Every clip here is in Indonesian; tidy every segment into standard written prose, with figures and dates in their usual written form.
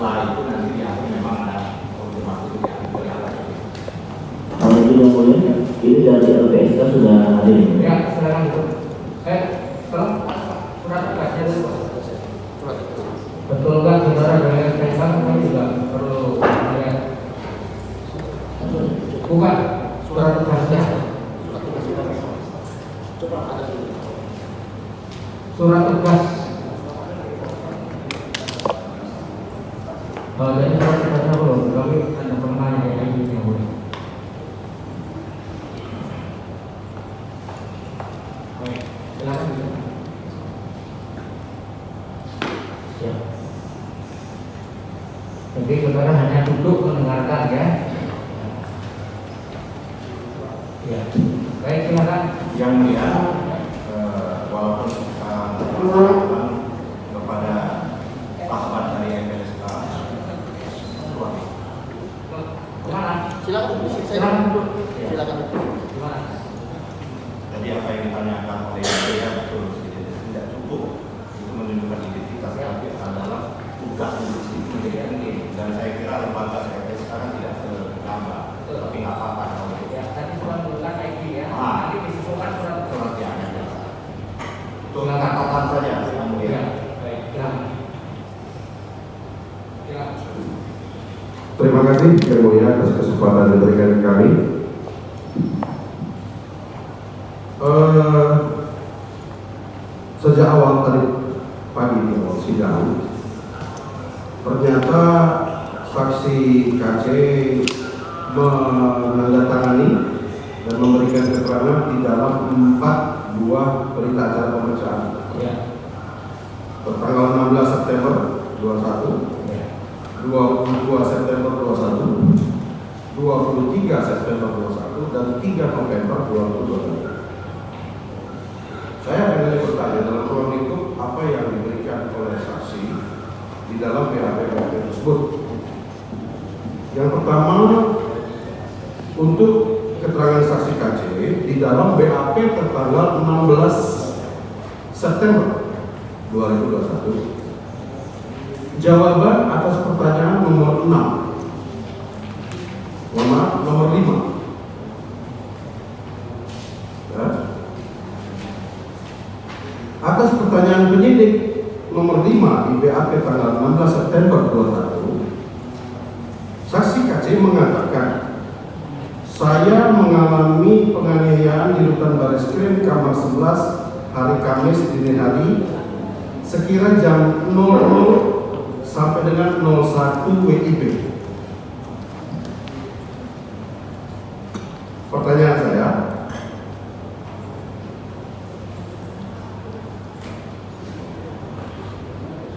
setelah itu nanti diakui memang ada konfirmasi itu diakui oleh alat. Kalau itu yang mulia, ini dari LPSK sudah hadir. Ya, silakan itu. Tolong surat tugasnya dulu. Betul kan saudara dengan Kaisar kami juga perlu melihat. Bukan surat tugasnya. Surat tugas. Jadi surat tugasnya belum. Kami ada pengenanya kayak gini yang boleh. Baik, silakan. Ya. Jadi saudara hanya duduk mendengarkan ya. Ya. Baik, silakan. Yang mulia, walaupun kita melakukan kepada sahabat dari LPSK, Kemana? Silakan Silakan. silakan. Gimana? jadi apa yang ditanyakan oleh saya betul, tidak cukup itu menunjukkan identitas, tapi adalah tugas industri dan saya kira lembaga LPSK kan tidak segambang, tapi nggak apa-apa kalau itu. Ya, tadi surat tugas ID ya. Nanti disusulkan surat Surat yang ada. Untuk catatan saja, yang mulia. Ya, baik. Silakan. Silakan. Terima kasih yang mulia atas kesempatan yang diberikan kami. Sejak awal tadi pagi di awal sidang, ternyata saksi KC menandatangani dan memberikan keterangan di dalam 4 buah berita acara pemeriksaan. Ya. Tanggal 16 September 21, 22 September 21, 23 September 21, dan 3 November 2021. Saya ingin bertanya dalam ruang itu apa yang diberikan oleh saksi di dalam BAP tersebut. Yang pertama, untuk keterangan saksi KC di dalam BAP tertanggal 16 September 2021, jawaban atas pertanyaan nomor 6, nomor 5. Ya. Atas pertanyaan penyidik nomor 5 di BAP tanggal 16 September 2021, saksi KC mengatakan, saya mengalami penganiayaan di rutan Bareskrim Kamar 11 hari Kamis dini hari sekira jam 00 sampai dengan 01 WIB. Pertanyaan saya,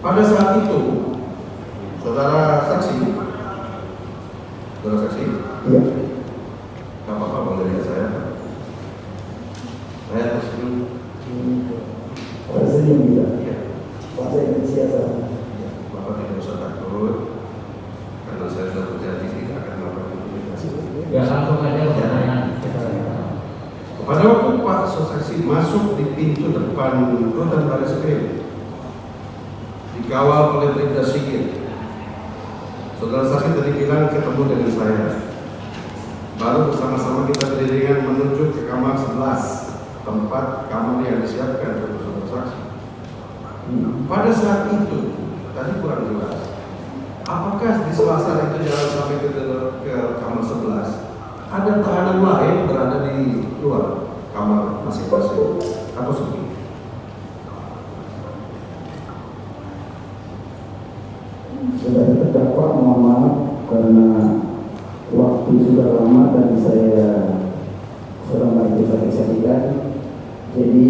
pada saat itu, saudara saksi, Iya. nggak apa-apa boleh lihat saya tersenyum. Tersenyum juga. Iya. Bahasa Indonesia sama. Bapak tidak usah takut, karena saya sudah berjanji tidak akan melakukan komunikasi. Ya, langsung aja pertanyaan. Pada waktu Pak saksi masuk di pintu depan rutan Bareskrim, dikawal oleh Bribda Sigit. Saudara saksi tadi bilang ketemu dengan saya. Baru bersama-sama kita beriringan menuju ke kamar 11, tempat kamar yang disiapkan untuk saudara saksi. Pada saat itu, tadi kurang jelas. Apakah di sela-sela itu jalan sampai ke kamar 11, ada tahanan lain berada di luar kamar masing-masing atau sepi? Sebagai terdakwa mohon maaf karena waktu sudah lama dan saya sedang berpisah-pisah. Jadi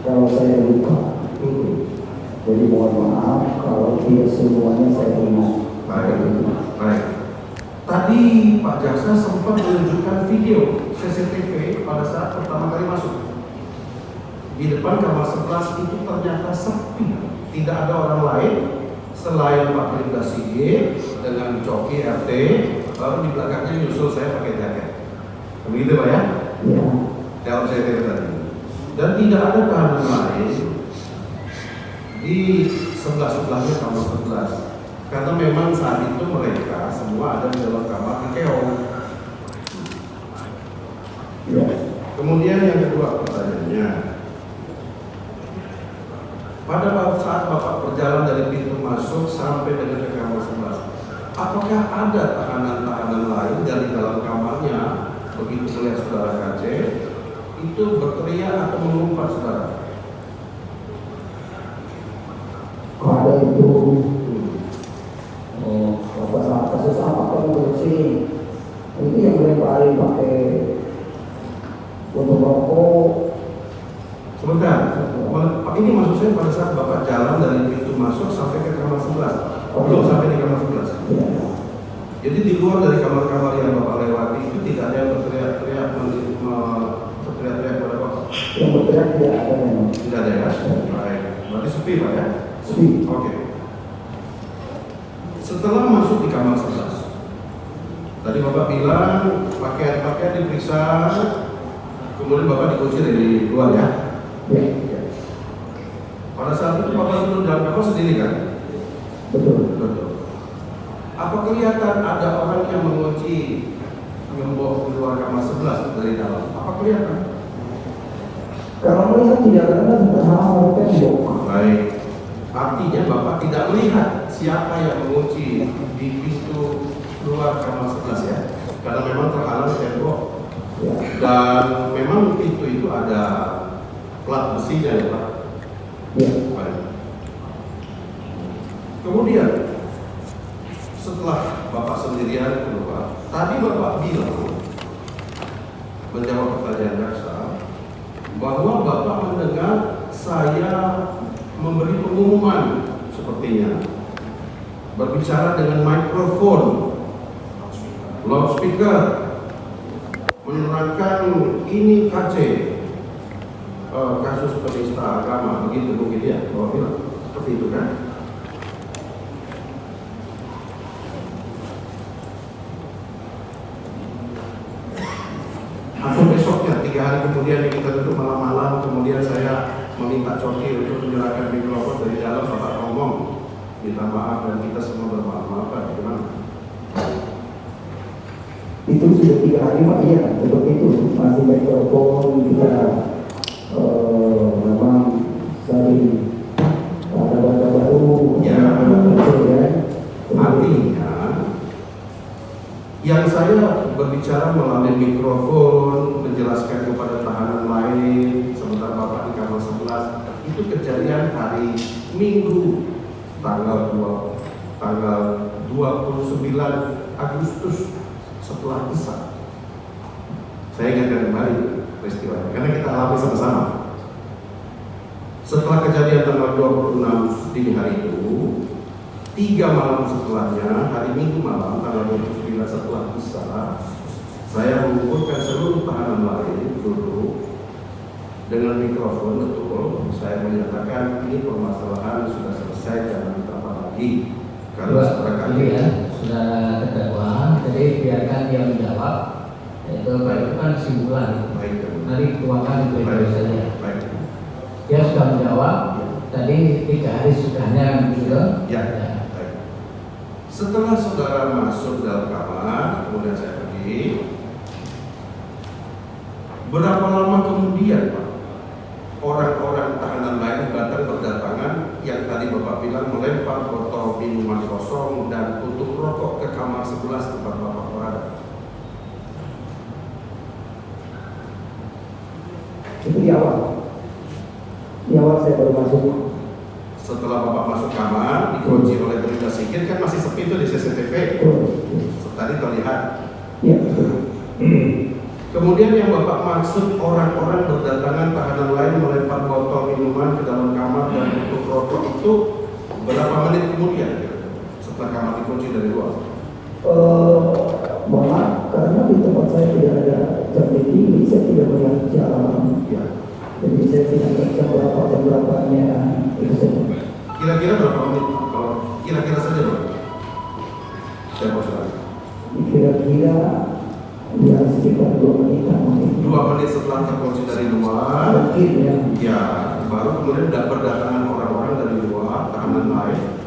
kalau saya lupa, jadi mohon maaf kalau tidak semuanya saya ingat. Baik. Tadi Pak Jaksa sempat menunjukkan video CCTV pada saat pertama kali masuk. Di depan kamar 11 itu ternyata sepi, tidak ada orang lain selain Pak Bribda Sigit dengan coki RT, lalu di belakangnya nyusul saya pakai jaket. Begitu Pak ya? Ya. Dalam CCTV tadi. Dan tidak ada tahanan lain di sebelah-sebelahnya kamar 11. Karena memang saat itu mereka semua ada di dalam kamar kekeong. Ya. Kemudian yang kedua pertanyaannya, pada saat Bapak berjalan dari pintu masuk sampai dengan ke kamar 11, apakah ada tahanan-tahanan lain dari dalam kamarnya begitu melihat saudara KC itu berteriak atau mengumpat saudara? Ada itu. Kasus apa kamu duduk sini? Ini yang melempari pakai untuk rokok. Sebentar, ini maksud saya pada saat Bapak jalan dari pintu masuk sampai ke kamar 11, belum sampai di kamar 11. Ya. Jadi di luar dari kamar-kamar yang Bapak lewati itu tidak ada yang berteriak-teriak pada Bapak? Yang berteriak tidak ada memang. Tidak ada ya? Baik, berarti sepi Pak ya? Sepi. Oke. Setelah masuk di kamar 11, tadi Bapak bilang pakaian-pakaian diperiksa, kemudian Bapak dikunci dari luar ya? Ya. Pada saat itu Bapak duduk dalam kamar sendiri kan? Betul. Betul. Apa kelihatan ada orang yang mengunci gembok keluar kamar 11 dari dalam? Apa kelihatan? Kalau melihat tidak ada hal tembok. Baik. Artinya Bapak tidak melihat siapa yang mengunci di pintu keluar kamar 11 ya? Karena memang terhalang tembok. Ya. Dan memang pintu itu ada plat besinya ya Pak? Ya. Baik. Kemudian setelah Bapak sendirian keluar, tadi Bapak bilang menjawab pertanyaan jaksa bahwa Bapak mendengar saya memberi pengumuman sepertinya berbicara dengan mikrofon, loudspeaker, menerangkan ini KC kasus penista agama, begitu mungkin ya, Bapak bilang seperti itu kan? Atau besoknya 3 hari kemudian kita duduk malam-malam, kemudian saya meminta Coki untuk menyerahkan mikrofon dari dalam, Bapak ngomong minta maaf dan kita semua bermaaf-maafan, gimana? Itu sudah 3 hari Pak, iya seperti itu. Masih mikrofon kita memang sering ada bahasa baru. Ya. Artinya yang saya berbicara melalui mikrofon menjelaskan kepada tahanan lain sementara Bapak di kamar 11 itu kejadian hari Minggu tanggal 29 Agustus setelah Isya. Saya ingatkan kembali peristiwa karena kita alami sama-sama. Setelah kejadian tanggal 26 dini hari itu, 3 malam setelahnya, hari Minggu malam tanggal 29 setelah Isya, saya mengumpulkan seluruh tahanan lain duduk dengan mikrofon betul. Saya menyatakan ini permasalahan sudah selesai, jangan ditambah lagi. Karena Ini ya, sudah terdakwa, jadi biarkan dia menjawab. Itu kan kesimpulan. Baik. Nanti tuangkan di video saja. Baik. Dia sudah menjawab. Tadi 3 hari sudahnya gitu. Ya. Baik. Setelah saudara masuk dalam kamar, kemudian saya pergi. Berapa lama kemudian, Pak, orang-orang tahanan lain datang berdatangan yang tadi Bapak bilang melempar botol minuman kosong dan tutup rokok ke kamar 11 tempat Bapak berada? Itu di awal. Di awal saya baru masuk. Setelah Bapak masuk kamar, dikunci oleh Berita Sigit, kan masih sepi itu di CCTV. Tadi terlihat. Ya, betul. Kemudian yang Bapak maksud orang-orang berdatangan tahanan lain melempar botol minuman ke dalam kamar dan tutup rokok itu berapa menit kemudian setelah kamar dikunci dari luar? Mohon maaf, karena di tempat saya tidak ada jam ini, saya tidak melihat jam. Ya. Jadi saya tidak melihat jam berapanya itu saja. Kira-kira berapa menit? Kalau kira-kira saja Pak. Saya mau saudara. Kira-kira ya sekitar 2 menit. 2 menit setelah terkunci dari luar, Mungkin ya. ya baru kemudian berdatangan orang-orang dari luar tahanan lain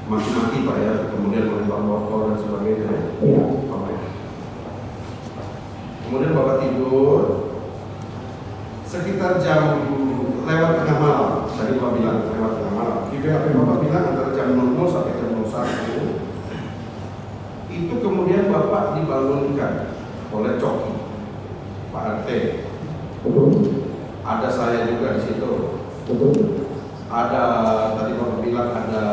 maki-maki Pak ya, kemudian melempar botol dan sebagainya. Iya. Oke. Kemudian Bapak tidur sekitar jam lewat tengah malam. Tadi Bapak bilang lewat tengah malam. Jadi apa yang Bapak bilang antara jam 00 sampai jam 01 itu kemudian Bapak dibangunkan oleh Coki, Pak RT. Betul. Ada saya juga di situ. Betul. Ada tadi Bapak bilang ada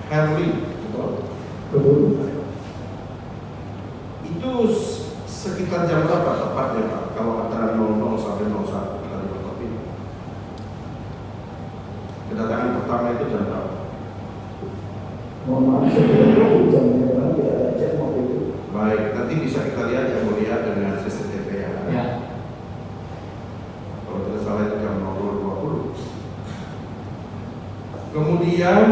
Herli, betul? Betul. Itu sekitar jam berapa tepatnya Pak? Kalau antara 00 sampai 01 tadi Bapak bilang. Kedatangan pertama itu jam berapa? Mohon maaf, saya jamnya memang tidak ada cek waktu itu. Baik, nanti bisa kita lihat yang mulia dengan CCTV ya. Ya. Kalau tidak salah itu jam 00.20. Kemudian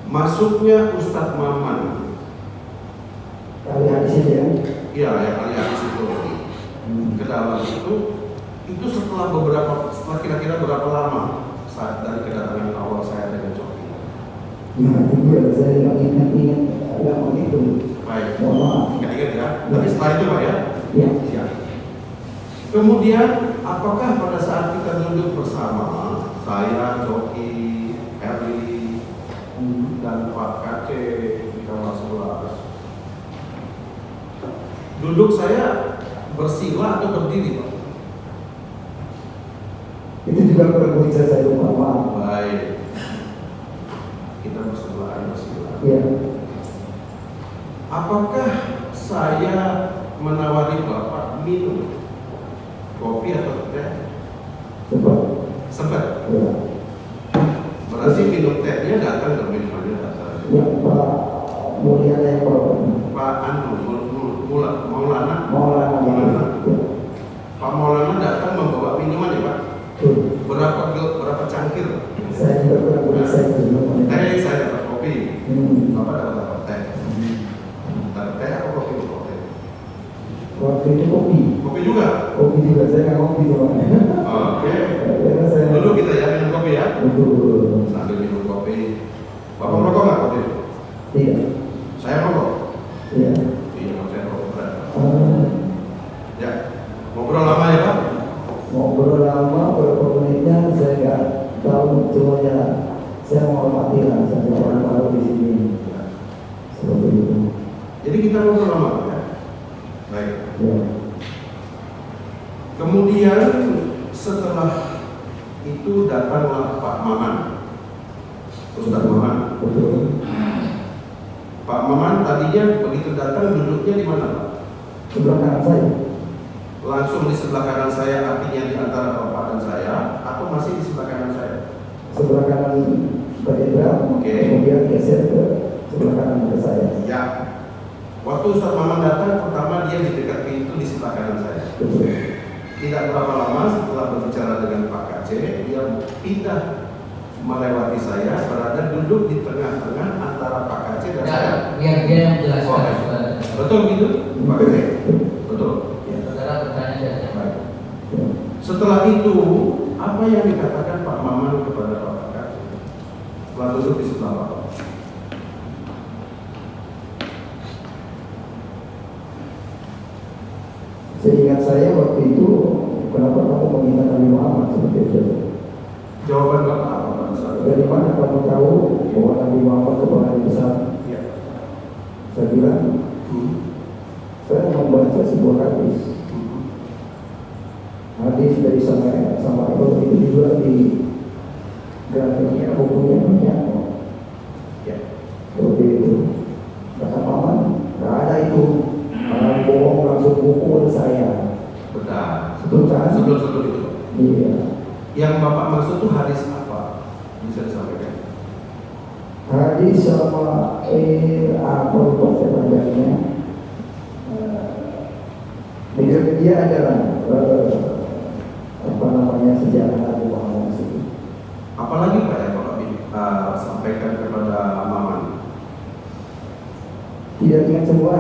masuknya Ustadz Maman. Kali hadis ya. Iya, yang ahli itu ke dalam itu setelah kira-kira berapa lama saat dari kedatangan awal saya dengan Coki. Ya, itu dia saya ingat agama itu. Baik, Mohon maaf. ingat ya. Tapi setelah itu Pak ya. Ya. Siap. Kemudian apakah pada saat kita duduk bersama saya, Coki, Herli, dan Pak Kace di kamar 11, duduk saya bersila atau berdiri Pak? Itu juga perlu saya lupa, maaf. Baik. Kita bersebelahan bersila. Ya. Apakah saya menawari Bapak minum kopi atau teh? Cepat. Sempat. Ya. Berarti minum tehnya datang dan minumannya datang. Ya, Pak Mulia yang bawa. Pak Maulana. Maulana. Ya. Pak Maulana datang membawa minuman ya Pak. Betul. Berapa cangkir? Saya juga kurang saya belum. Teh saya dapat kopi. Bapak dapat teh. Dapat teh atau kopi? Kopi. Waktu itu kopi. Kopi juga. Kopi juga saya nggak kopi soalnya. Oke. Karena saya. Dulu kita ya minum kopi ya. Betul. Sambil minum kopi. Bapak merokok nggak kopi? Tidak. Saya merokok. Iya. Iya, saya merokok. Eh, Ya. Ngobrol lama ya Pak? Ngobrol lama berapa menitnya saya nggak tahu, cuma ya saya menghormati lah, saya orang baru di sini. Seperti itu. Jadi kita ngobrol lama ya. Baik. Ya. Kemudian setelah itu datanglah Pak Maman, Ustadz Maman. Betul. Pak Maman tadinya begitu datang duduknya di mana Pak? Sebelah kanan saya. Langsung di sebelah kanan saya, artinya di antara Bapak dan saya, atau masih di sebelah kanan saya? Sebelah kanan Pak Jenderal. Oke. Kemudian geser ke sebelah kanan ke saya. Ya. Waktu Ustadz Maman datang, pertama dia di dekat pintu di sebelah kanan saya. Betul. Tidak berapa lama setelah berbicara dengan Pak Kace, dia pindah melewati saya, berada duduk di tengah-tengah antara Pak Kace dan saya. Biar dia yang menjelaskan. Oh, saudara. betul gitu, Pak Kace? Betul. Saudara bertanya saja. Baik. Setelah itu, apa yang dikatakan Pak Maman kepada Pak Kace setelah duduk di sebelah Bapak? Seingat saya waktu itu, kenapa kamu meminta Nabi Muhammad seperti itu? Jawaban Bapak apa pada saat itu? Dari mana kamu tahu bahwa Nabi Muhammad kebanggaan besar? Ya. Saya bilang, saya membaca sebuah hadis. Hadis dari sama Ibu itu juga di grafiknya, bukunya banyak. Ya. Seperti itu. Kata Maman, nggak ada itu. Orang bohong langsung pukul saya. Benar. Betul kan? Sebelum itu. Iya. Yang Bapak maksud itu hadis apa? Bisa disampaikan? Hadis sama apa lupa saya panjangnya. Dia adalah apa namanya sejarah Nabi Muhammad itu. Apalagi Pak yang Bapak sampaikan kepada Maman? Tidak ingat semua.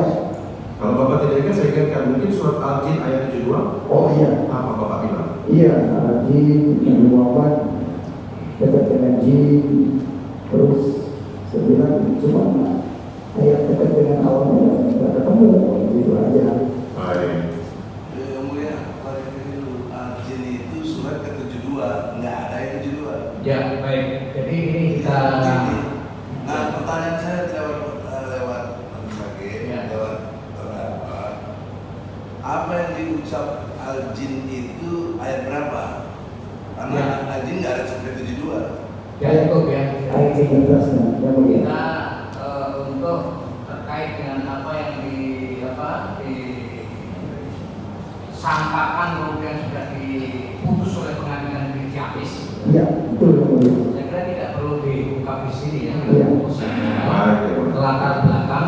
Kalau Bapak tidak ingat, saya ingatkan mungkin surat Al-Jin ayat 72. Oh iya. Apa Bapak bilang? Iya, Nabi Muhammad dekat dengan jin. Terus saya bilang cuma ayat dekat dengan awalnya nggak ketemu, gitu aja. Baik. Yang mulia, jin itu surat ke-72, nggak ada yang 72. Ya, baik. Jadi ini kita Nah, pertanyaan saya lewat Ya. lewat beberapa. Apa yang diucap al-jin itu ayat berapa? Karena Ya. al-jin nggak ada sampai 72. ya cukup ya. Ayat 13-nya, yang mulia. Kita untuk terkait dengan apa yang disampaikan kemudian sudah diputus oleh pengadilan negeri Ciamis. Iya, betul yang mulia. Saya kira tidak perlu diungkap di sini ya. Iya. Latar belakang.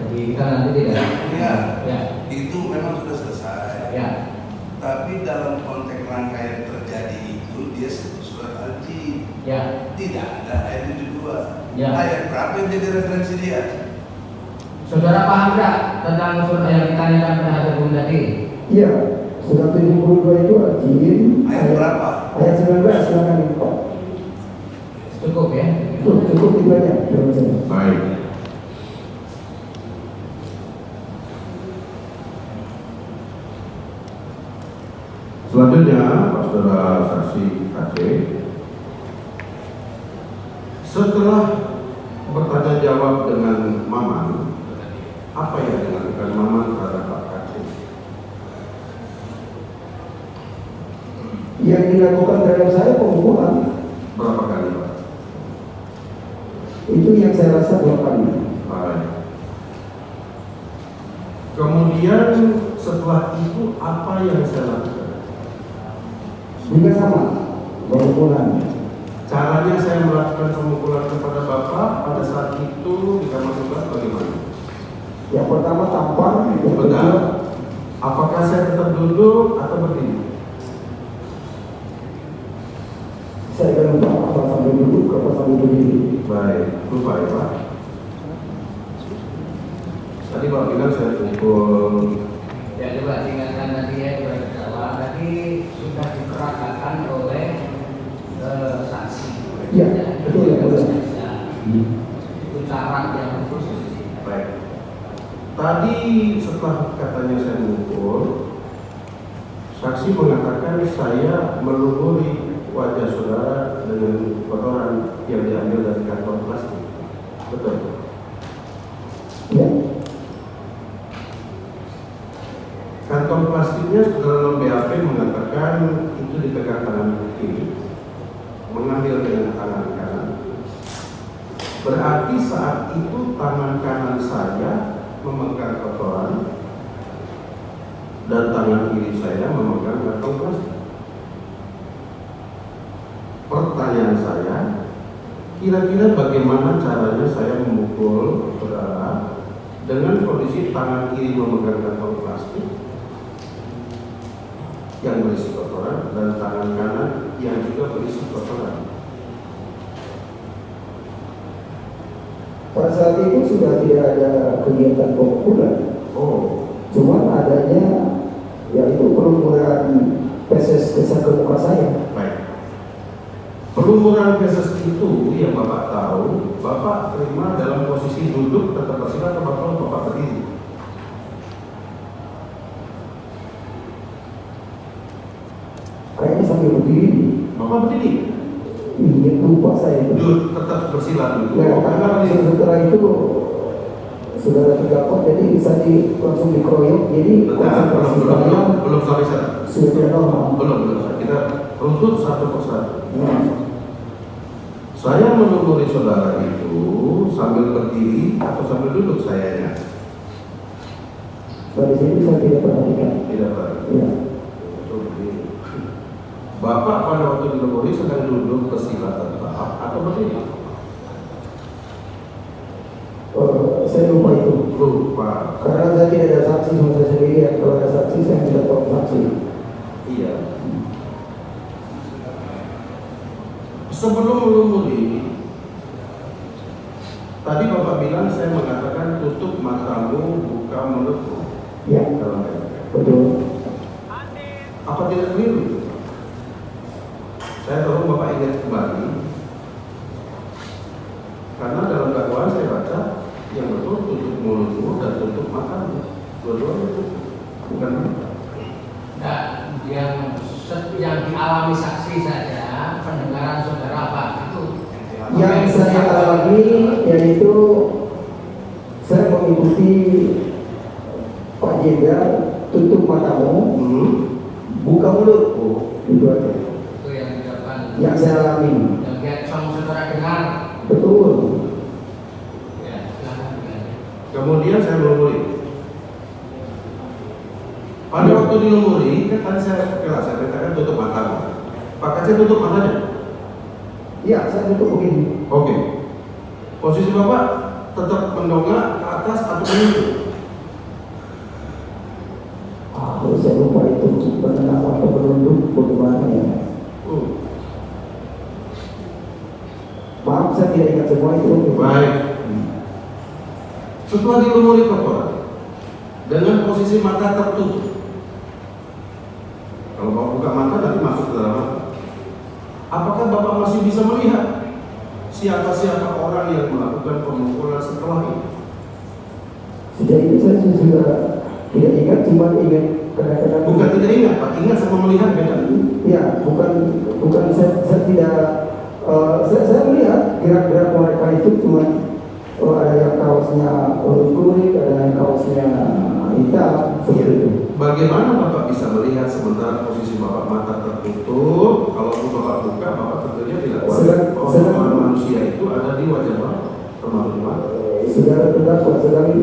Jadi kita nanti tidak. Ya, Ya. itu memang sudah selesai. Ya. Tapi dalam konteks rangkaian terjadi itu dia satu surat al-jin. Ya. Tidak ada ayat 72. Ya. Ayat berapa yang jadi referensi dia? Saudara paham tidak tentang surah yang ditanyakan pada hari Rabu tadi? Iya, surat 72 itu al-jin. Ayat berapa? Ayat 19, silakan Pak. Cukup ya. Cukup itu aja. Terima kasih. Baik. Selanjutnya, Pak Saudara saksi KC, setelah bertanya jawab dengan Maman, apa yang dilakukan Maman terhadap Pak KC? Yang dilakukan terhadap saya pemukulan. Berapa kali, Pak? Itu yang saya rasa 2 kali. Baik. Kemudian setelah itu apa yang saya lakukan? Juga sama, pemukulan. Caranya saya melakukan pemukulan kepada Bapak pada saat itu di kamar tugas bagaimana? Yang pertama tampar, yang kedua Benar. Apakah saya tetap duduk atau berdiri? saya akan lupa apa sambil duduk, apa sambil berdiri. Baik, lupa ya Pak. Tadi Pak bilang saya pukul. Ya coba ingatkan tadi ya bahwa tadi sudah diperagakan oleh saksi. Ya, betul ya, betul. Itu cara yang khusus. Baik. Tadi setelah katanya saya mukul, saksi mengatakan saya melumuri wajah saudara dengan kotoran yang diambil dari kantong plastik. Betul? Ya, Kantong plastiknya saudara BAP mengatakan itu dipegang tangan kiri, mengambil dengan tangan kanan. Berarti saat itu tangan kanan saya memegang kotoran dan tangan kiri saya memegang kantong plastik. Pertanyaan saya, kira-kira bagaimana caranya saya memukul saudara dengan kondisi tangan kiri memegang kantong plastik yang berisi kotoran dan tangan kanan yang juga berisi kotoran? pada saat itu sudah tidak ada kegiatan pemukulan. Oh, Cuma adanya yaitu pelumuran peses kesak ke muka saya. baik. Pelumuran feses itu yang Bapak tahu, Bapak terima dalam posisi duduk tetap bersila atau Bapak berdiri? Kayaknya sambil berdiri. Bapak berdiri? Ini lupa saya itu. Duduk tetap bersila dulu. Ya, Karena karena berdiri. setelah itu saudara terdakwa jadi bisa langsung dikeroyok. Jadi Bentar, konsentrasi saya belum sampai sana. sudah tidak normal. Belum. Kita runtut satu persatu. Nah, Saya meneluri saudara itu sambil berdiri atau sambil duduk sayanya? pada sini saya tidak perhatikan. Tidak tahu. Ya. Itu berdiri. Bapak pada waktu dilumuri sedang duduk bersila tetap atau berdiri? Saya lupa itu. Lupa. Karena saya tidak ada saksi, cuma saya sendiri. Kalau ada saksi saya tidak tahu saksi. Iya. Sebelum melumuri, tadi Bapak bilang saya mengatakan tutup matamu, buka mulutmu. Ya, Dalam ayat. betul. Apa tidak keliru? Saya tahu Bapak ingat kembali Karena dalam dakwaan saya baca yang betul tutup mulutmu dan tutup matamu. Dua-duanya tutup, bukan mata. Nah, yang dialami saksi saja, pendengaran saudara apa itu? Yang saya alami yaitu saya mengikuti Pak Jenderal, tutup matamu, buka mulut, itu aja. Itu yang di depan. Yang saya alami. Yang headphone saudara dengar. Betul. Ya, silakan. Kemudian saya lumuri. Pada waktu dilumuri, kan tadi saya katakan tutup matamu. Pak Kacil tutup matanya? Iya, saya tutup begini. Oke. Posisi Bapak tetap mendongak ke atas atau menunduk? Saya lupa itu menengah atau menunduk bagaimana ya. Maaf, saya tidak ingat semua itu. Baik. Setelah dilumuri kotoran dengan posisi mata tertutup, kalau Bapak buka mata nanti masuk ke dalam mata. Apakah Bapak masih bisa melihat siapa-siapa orang yang melakukan pemukulan setelah itu? Sejak itu saya sudah tidak ingat, cuma ingat kadang-kadang. Bukan tidak ingat, Pak. Ingat sama melihat beda. Ya, bukan saya tidak. Saya melihat gerak-gerak mereka itu cuma ada yang kaosnya kuning, ada yang kaosnya hitam, seperti itu. Bagaimana Bapak bisa melihat sementara posisi Bapak mata tertutup? Kalau Bapak buka, Bapak tentunya tidak tahu manusia itu ada di wajah Bapak, termasuk di mata. Saudara terdakwa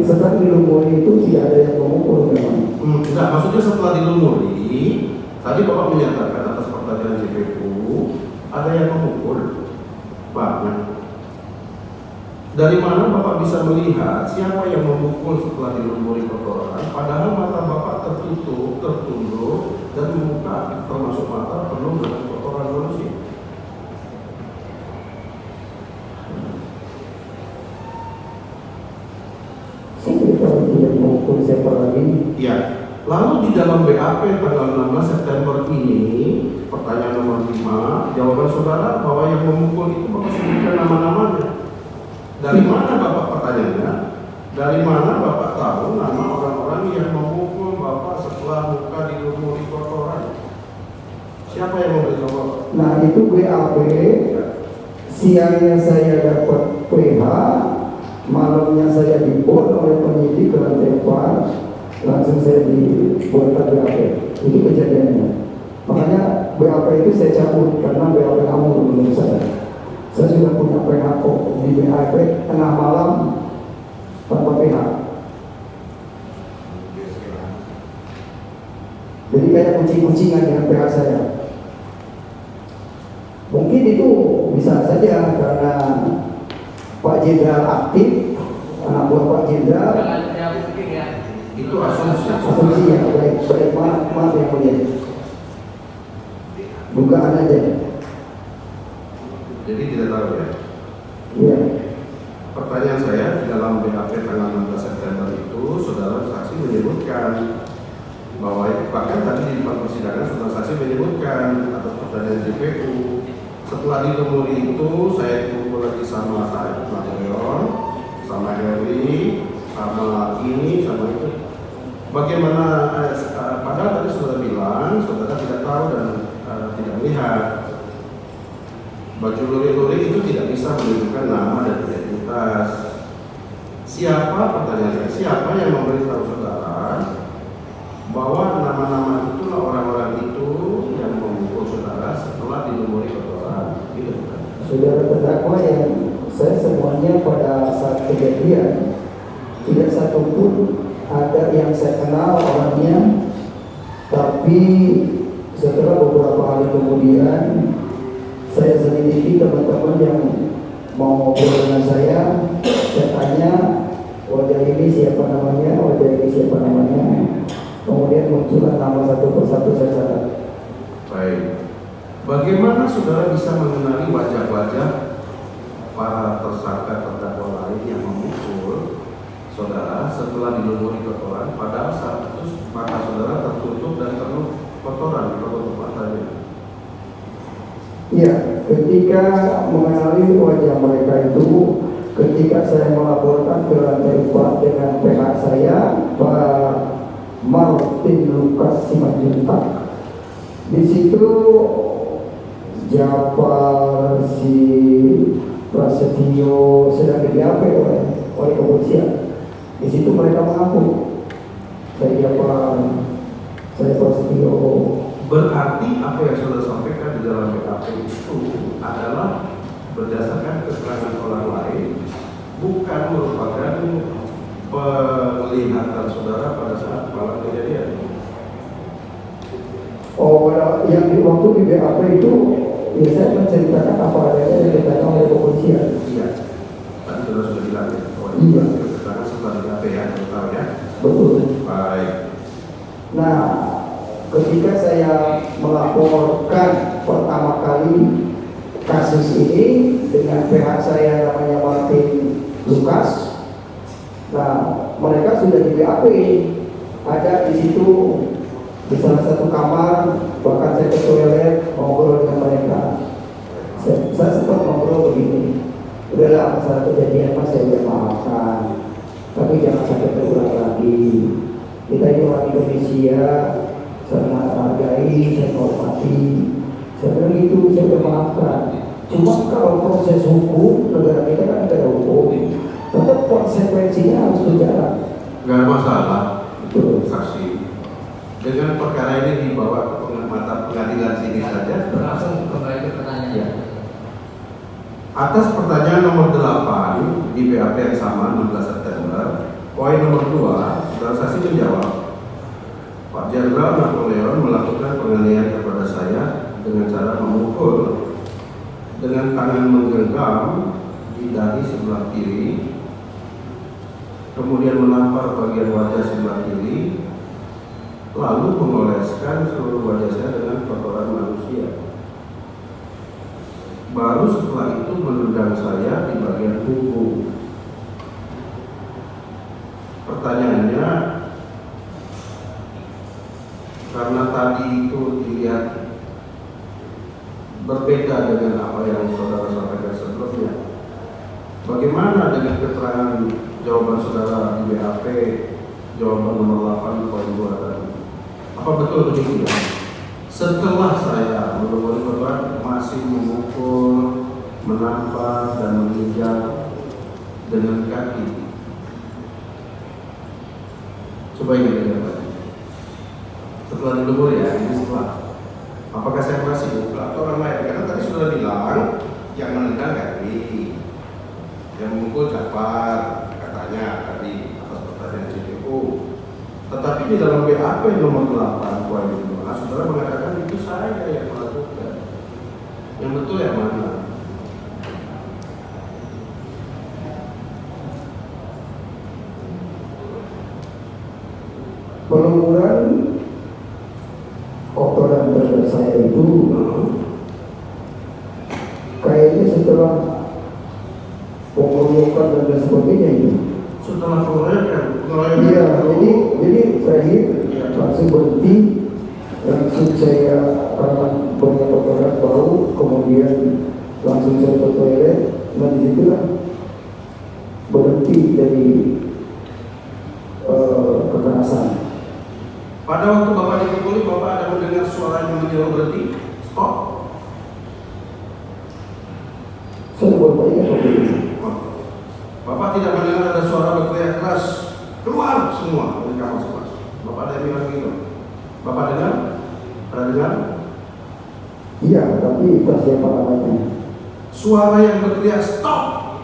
sedang dilumuri itu tidak ada yang memukul memang. Enggak, maksudnya setelah dilumuri, tadi Bapak menyatakan atas pertanyaan JPU ada yang memukul. Pak, dari mana Bapak bisa melihat siapa yang memukul setelah dilumuri kotoran? Padahal mata Bapak tertutup, tertunduk, dan muka termasuk mata penuh dengan kotoran manusia. Kalau tidak memukul siapa lagi? Ya. Lalu di dalam BAP tanggal 16 September ini, pertanyaan nomor 5, jawaban saudara bahwa yang memukul itu Bapak sebutkan nama-namanya. Dari mana Bapak pertanyaannya? Dari mana Bapak tahu nama orang-orang yang memukul Bapak setelah muka dilumuri kotoran? Siapa yang memberitahu Bapak? Nah, itu BAP. Siangnya saya dapat PH, malamnya saya dibon oleh penyidik ke lantai 4, langsung saya dibuatkan BAP. Itu kejadiannya. Makanya BAP itu saya cabut karena BAP kamu menurut saya. Saya sudah punya PH di BAP tengah malam tanpa PH. Jadi kayak kucing-kucingan dengan PH saya. Mungkin itu bisa saja karena Pak Jenderal aktif, anak buah Pak Jenderal. Itu Asumsinya, baik, maaf yang mulia. Dugaan aja. Jadi tidak tahu ya. Iya. Pertanyaan saya di dalam BAP tanggal 16 September itu, saudara saksi menyebutkan bahwa bahkan tadi di depan persidangan saudara saksi menyebutkan atas pertanyaan JPU. Setelah dilumuri itu, saya kumpul lagi sama saya, sama Leon, sama Heri, sama ini, sama itu. Bagaimana? Padahal tadi saudara bilang saudara tidak tahu dan tidak melihat. Baju luri-luri itu tidak bisa menunjukkan nama dan identitas. Siapa, pertanyaan saya, siapa yang memberitahu saudara bahwa nama-nama itulah orang-orang itu yang memukul saudara setelah dilumuri kotoran? Saudara terdakwa yang saya semuanya pada saat kejadian tidak satupun ada yang saya kenal orangnya, tapi setelah beberapa hari kemudian saya selidiki teman-teman yang mau ngobrol dengan saya tanya wajah ini siapa namanya, wajah ini siapa namanya, kemudian muncullah nama satu persatu saya catat. Baik. Bagaimana saudara bisa mengenali wajah-wajah para tersangka terdakwa lain yang memukul saudara setelah dilumuri kotoran, padahal saat itu mata saudara tertutup dan penuh kotoran di tutup matanya? Iya, ketika mengenali wajah mereka itu ketika saya melaporkan ke lantai 4 dengan PH saya, Pak Martin Lukas Simanjuntak. Di situ Japar si Prasetyo sedang di-BAP oleh kepolisian. Di situ mereka mengaku saya Japar, saya Prasetyo. Berarti apa yang sudah sampaikan di dalam BAP itu adalah berdasarkan keterangan orang lain, bukan merupakan penglihatan saudara pada saat malam kejadian. Oh, yang di waktu di BAP itu, ya saya menceritakan apa adanya yang dikatakan oleh kepolisian. Iya, tadi sudah bilang ya. Iya. Keterangan setelah BAP ya, tahu ya. Betul. Baik. Nah, ketika saya melaporkan pertama kali kasus ini dengan pihak saya namanya Martin Lukas, nah mereka sudah di BAP, ada di situ di salah satu kamar, bahkan saya ke toilet ngobrol dengan mereka. Saya sempat ngobrol begini, udahlah masalah kejadian mas saya udah maafkan, tapi jangan sampai terulang lagi. Kita ini orang Indonesia, saya menghargai, saya menghormati. Saya bilang gitu, saya udah maafkan. Cuma kalau proses hukum, negara kita kan negara hukum, tetap konsekuensinya harus berjalan. Nggak ada masalah. Betul. Saksi. Dengan perkara ini dibawa ke mata pengadilan sini saja. Langsung kembali ke pertanyaan. Atas pertanyaan nomor 8 di BAP yang sama 16 September, poin nomor 2, saudara saksi menjawab, Pak Jenderal Napoleon melakukan penganiayaan kepada saya dengan cara memukul dengan tangan menggenggam di dahi sebelah kiri, kemudian menampar bagian wajah sebelah kiri, lalu mengoleskan seluruh wajah saya dengan kotoran manusia. Baru setelah itu menendang saya di bagian punggung. Pertanyaannya, karena tadi itu dilihat berbeda dengan apa yang saudara sampaikan sebelumnya, bagaimana dengan keterangan jawaban saudara di BAP, jawaban nomor 8 poin 2 tadi? Apa betul begitu ya? Setelah saya menurut korban masih memukul, menampar dan menginjak dengan kaki. Coba ingat Pak. Setelah dilebur ya, ini setelah. Apakah saya masih memukul atau orang lain? Karena tadi sudah bilang yang menendang kaki, yang memukul Japar katanya tadi atas pertanyaan CPO. Tetapi di dalam BAP nomor 8 poin 2, saudara mengatakan itu saya yang melakukan. Yang betul yang mana? Peluncuran kotoran terhadap saya itu kayaknya setelah pengeroyokan dan lain sebagainya itu. Setelah pengeroyokan. Iya, jadi terakhir langsung berhenti, langsung saya karena banyak kotoran bau, kemudian langsung saya ke toilet, dan disitulah berhenti dari kekerasan. Pada waktu Bapak dipukuli, Bapak ada mendengar suara yang menyuruh berhenti? Stop. Saya baru ingat waktu itu. Bapak tidak mendengar ada suara berteriak keras, keluar semua dari kamar sebelah. Bapak ada yang bilang gitu. Bapak dengar? Ada dengar? Iya, tapi entah siapa namanya. Suara yang berteriak stop,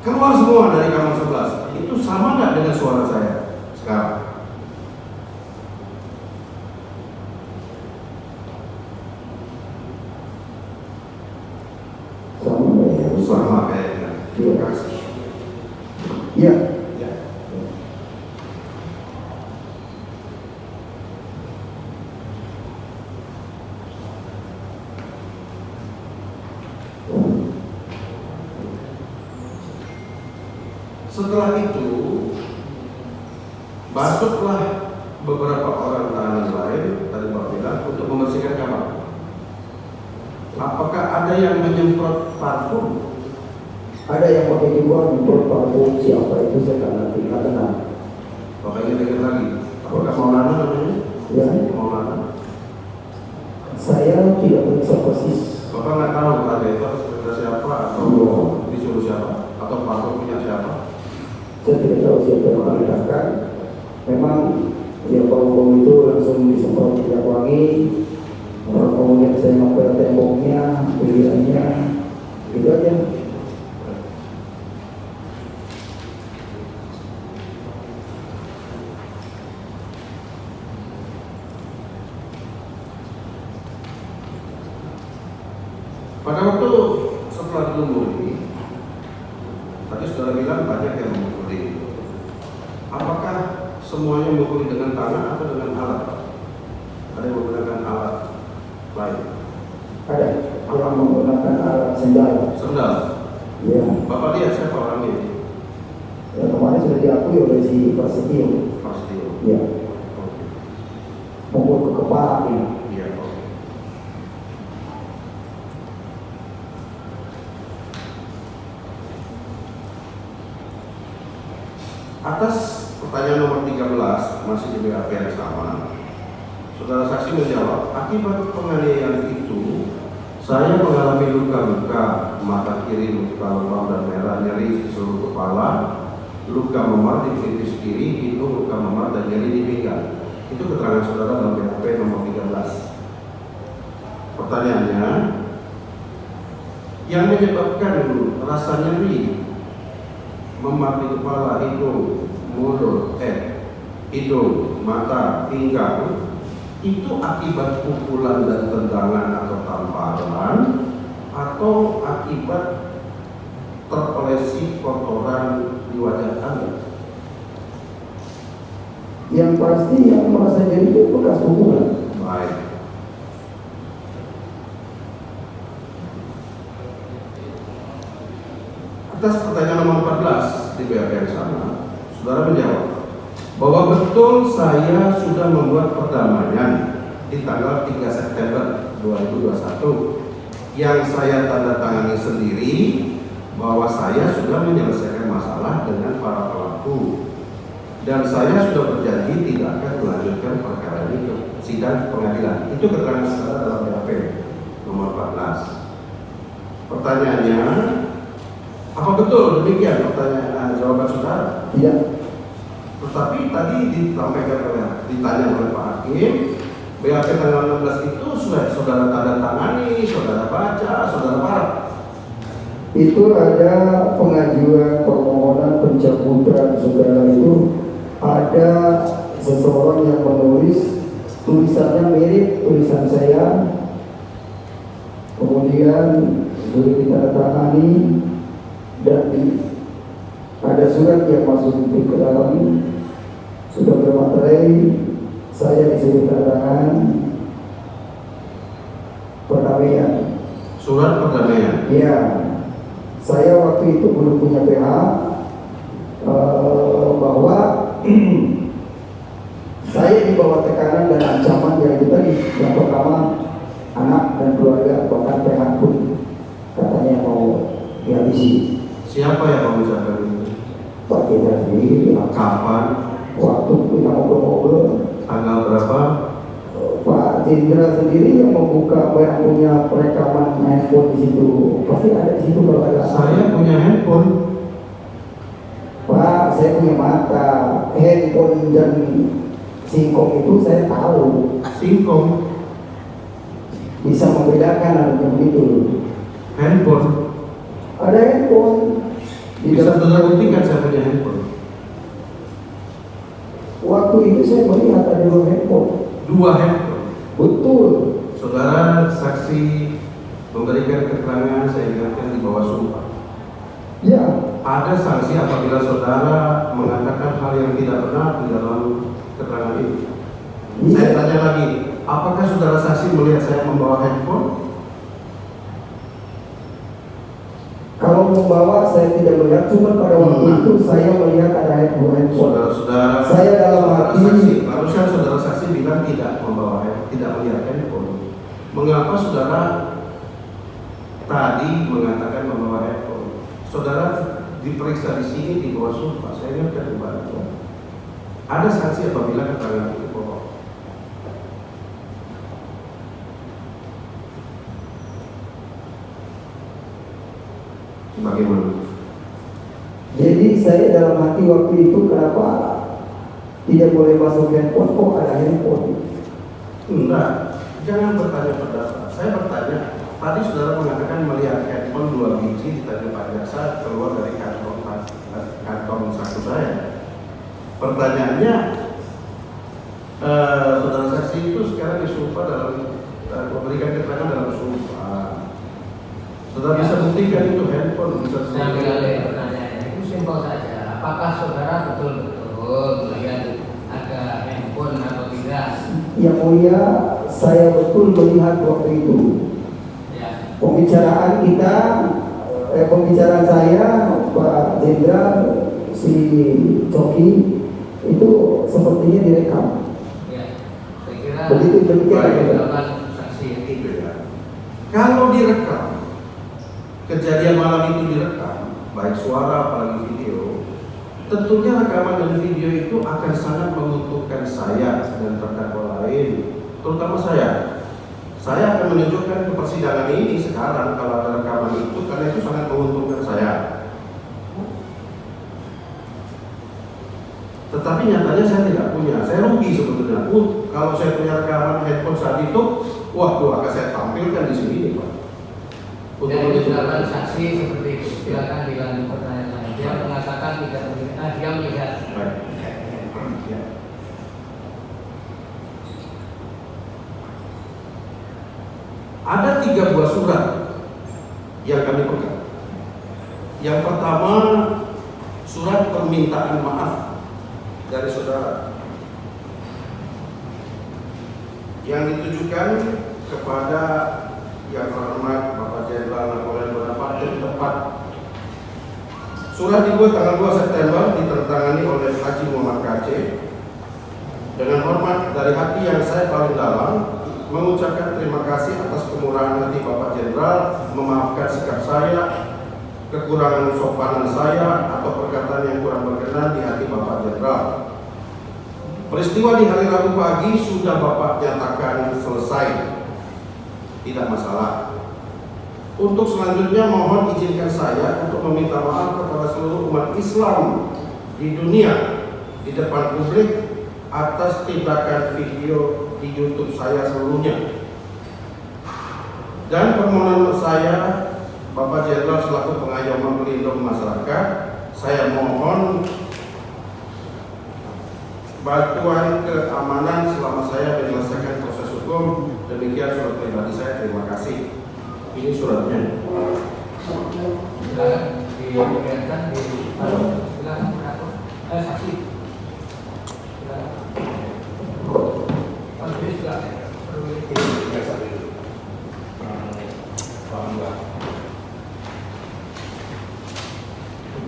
keluar semua dari kamar 11. Itu sama nggak dengan suara saya sekarang? Sama kayaknya. Terima kasih. Iya. Ya. Setelah itu masuklah beberapa orang tahanan lain tadi Pak bilang untuk membersihkan kamar. Apakah ada yang menyemprot parfum Ada yang pakai juga menurut parfum siapa itu saya nggak kenal. Makanya dengar lagi. Apakah Maulana namanya? Ya, Maulana. saya tidak periksa persis. Bapak nggak tahu ada itu harus perintah siapa atau disuruh siapa atau parfum punya siapa? Saya tidak tahu siapa yang memerintahkan. Memang ya parfum itu langsung disemprot minyak wangi. Kemudian saya ngepel temboknya, pilihannya, gitu aja. Pada waktu setelah dilumuri ini, tadi saudara bilang banyak yang memukuli. Apakah semuanya memukuli dengan tangan atau dengan alat? Ada yang menggunakan alat lain? Ada yang menggunakan alat sendal. Sendal. Ya, Bapak lihat siapa orangnya? yang kemarin sudah diakui oleh si Prasetyo. Pasti. Ya, Oke. mukul ke kepala ya. Iya. Oke. Atas pertanyaan nomor 13 masih di BAP yang sama, saudara saksi menjawab, akibat penganiayaan itu saya mengalami luka-luka, mata kiri luka lebam dan merah, nyeri di seluruh kepala, luka memar di pelipis kiri, hidung luka memar dan nyeri di pinggang. Itu keterangan saudara dalam BAP nomor 13. Pertanyaannya, yang menyebabkan rasa nyeri memar di kepala, hidung, mulut, hidung, mata, pinggang itu akibat pukulan dan tendangan atau tamparan atau akibat terolesi kotoran di wajah Anda? Yang pasti yang merasa jadi itu bekas pukulan. Baik. Atas pertanyaan nomor 14 di BAP yang sama, saudara menjawab bahwa betul saya sudah membuat perdamaian di tanggal 3 September 2021 yang saya tanda tangani sendiri bahwa saya sudah menyelesaikan masalah dengan para pelaku dan saya sudah berjanji tidak akan melanjutkan perkara ini ke sidang pengadilan. Itu keterangan saudara dalam BAP nomor 14. Pertanyaannya, apa betul demikian pertanyaan jawaban saudara? Tidak. Tetapi tadi ditanya oleh Pak Hakim, BAP tanggal 16 itu sudah saudara tanda tangani, saudara baca, saudara paraf. Itu ada pengajuan permohonan pencabutan saudara itu ada seseorang yang menulis tulisannya mirip tulisan saya, kemudian sudah ditandatangani dan ada surat yang masuk ke dalam sudah bermaterai, saya disuruh tanda tangan perdamaian. Surat perdamaian. Ya, saya waktu itu belum punya PH bahwa saya di bawah tekanan dan ancaman yang itu tadi. Yang pertama anak dan keluarga, bahkan PH pun katanya mau dihabisi. Siapa yang mengucapkan itu? Pak Jenderal sendiri, Kapan? waktu kita ngobrol-ngobrol, Tanggal berapa? Pak Jenderal sendiri yang membuka, yang punya perekaman handphone di situ. Pasti ada di situ kalau ada. Saya punya handphone. Pak, saya punya mata, handphone dan singkong itu saya tahu. Singkong. Bisa membedakan ada begitu. Handphone. Ada handphone. Bisa saudara buktikan saya punya handphone. Waktu itu saya melihat ada dua handphone. Dua handphone. Betul. Saudara saksi memberikan keterangan, saya ingatkan di bawah sumpah. Ya, Ada sanksi apabila saudara mengatakan hal yang tidak benar di dalam keterangan ini. Saya tanya lagi, apakah saudara saksi melihat saya membawa handphone? kalau membawa saya tidak melihat, cuma pada waktu itu saya melihat ada handphone. Saudara-saudara, Saya dalam saudara hati. saksi, barusan saudara saksi bilang tidak membawa handphone, tidak melihat handphone. Mengapa saudara tadi mengatakan membawa handphone? saudara diperiksa di sini di bawah sumpah. Saya ingatkan kembali, ada sanksi apabila keterangan itu bohong. Bagaimana? Jadi saya dalam hati waktu itu kenapa tidak boleh masuk handphone, kok ada handphone? Enggak, jangan bertanya pendapat. Saya bertanya, tadi saudara mengatakan melihat handphone 2 biji di tangan Pak Jaksa keluar dari kantong saku saya. Pertanyaannya, saudara saksi itu sekarang disumpah dalam memberikan keterangan dalam sumpah. Saudara bisa buktikan itu handphone bisa. Saya mengalih pertanyaannya itu simpel saja. Apakah saudara betul-betul melihat ada handphone atau tidak? Yang mulia, saya betul melihat waktu itu. Ya. Pembicaraan kita, pembicaraan saya, Pak Jenderal, si Coki, itu sepertinya direkam. Ya. Saya kira Begitu demikian. dilakukan saksi Itu ya. Kalau direkam, kejadian malam itu direkam, baik suara apalagi video, tentunya rekaman dan video itu akan sangat menguntungkan saya dan terdakwa lain, terutama saya. Saya akan menunjukkan ke persidangan ini sekarang kalau ada rekaman itu, karena itu sangat menguntungkan saya. Tetapi nyatanya saya tidak punya, saya rugi sebetulnya. Kalau saya punya rekaman handphone saat itu, waduh, akan saya tampilkan di sini, Pak. Untuk Jadi menunjukkan. dilakukan saksi seperti itu. Silakan dilanjut pertanyaan lain. Dia mengatakan tidak melihat, dia melihat. Baik. Ya. Ada 3 buah surat yang kami pegang. Yang pertama, surat permintaan maaf dari saudara yang ditujukan kepada yang terhormat Bapak Jenderal Napoleon Bonaparte di tempat. Surat dibuat tanggal 2 September, ditandatangani oleh Haji Muhammad Kaceh. Dengan hormat dari hati yang saya paling dalam, mengucapkan terima kasih atas kemurahan hati Bapak Jenderal, memaafkan sikap saya, kekurangan sopanan saya, atau perkataan yang kurang berkenan di hati Bapak Jenderal. Peristiwa di hari Rabu pagi sudah Bapak nyatakan selesai, tidak masalah. Untuk selanjutnya mohon izinkan saya untuk meminta maaf kepada seluruh umat Islam di dunia di depan publik atas tindakan video di YouTube saya seluruhnya. Dan permohonan saya, Bapak Jenderal selaku pengayom pelindung masyarakat, saya mohon bantuan keamanan selama saya menyelesaikan proses hukum. Demikian surat pribadi saya, terima kasih. Ini suratnya. Silakan dilihatkan di silakan saksi. Silakan.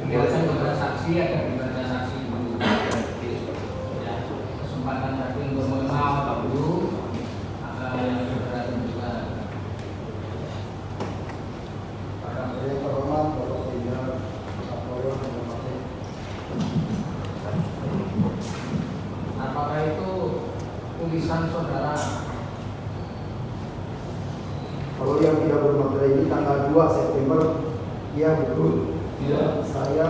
Penjelasan kepada saksi akan dibaca saksi dulu. Ya, kesempatan tadi untuk mengenal Pak Guru yang saudara tentukan. Yang terhormat Bapak Jenderal Napoleon Bonaparte. Apakah itu tulisan saudara? Kalau yang tidak bermaterai ini tanggal 2 September, ya betul. Iya. Saya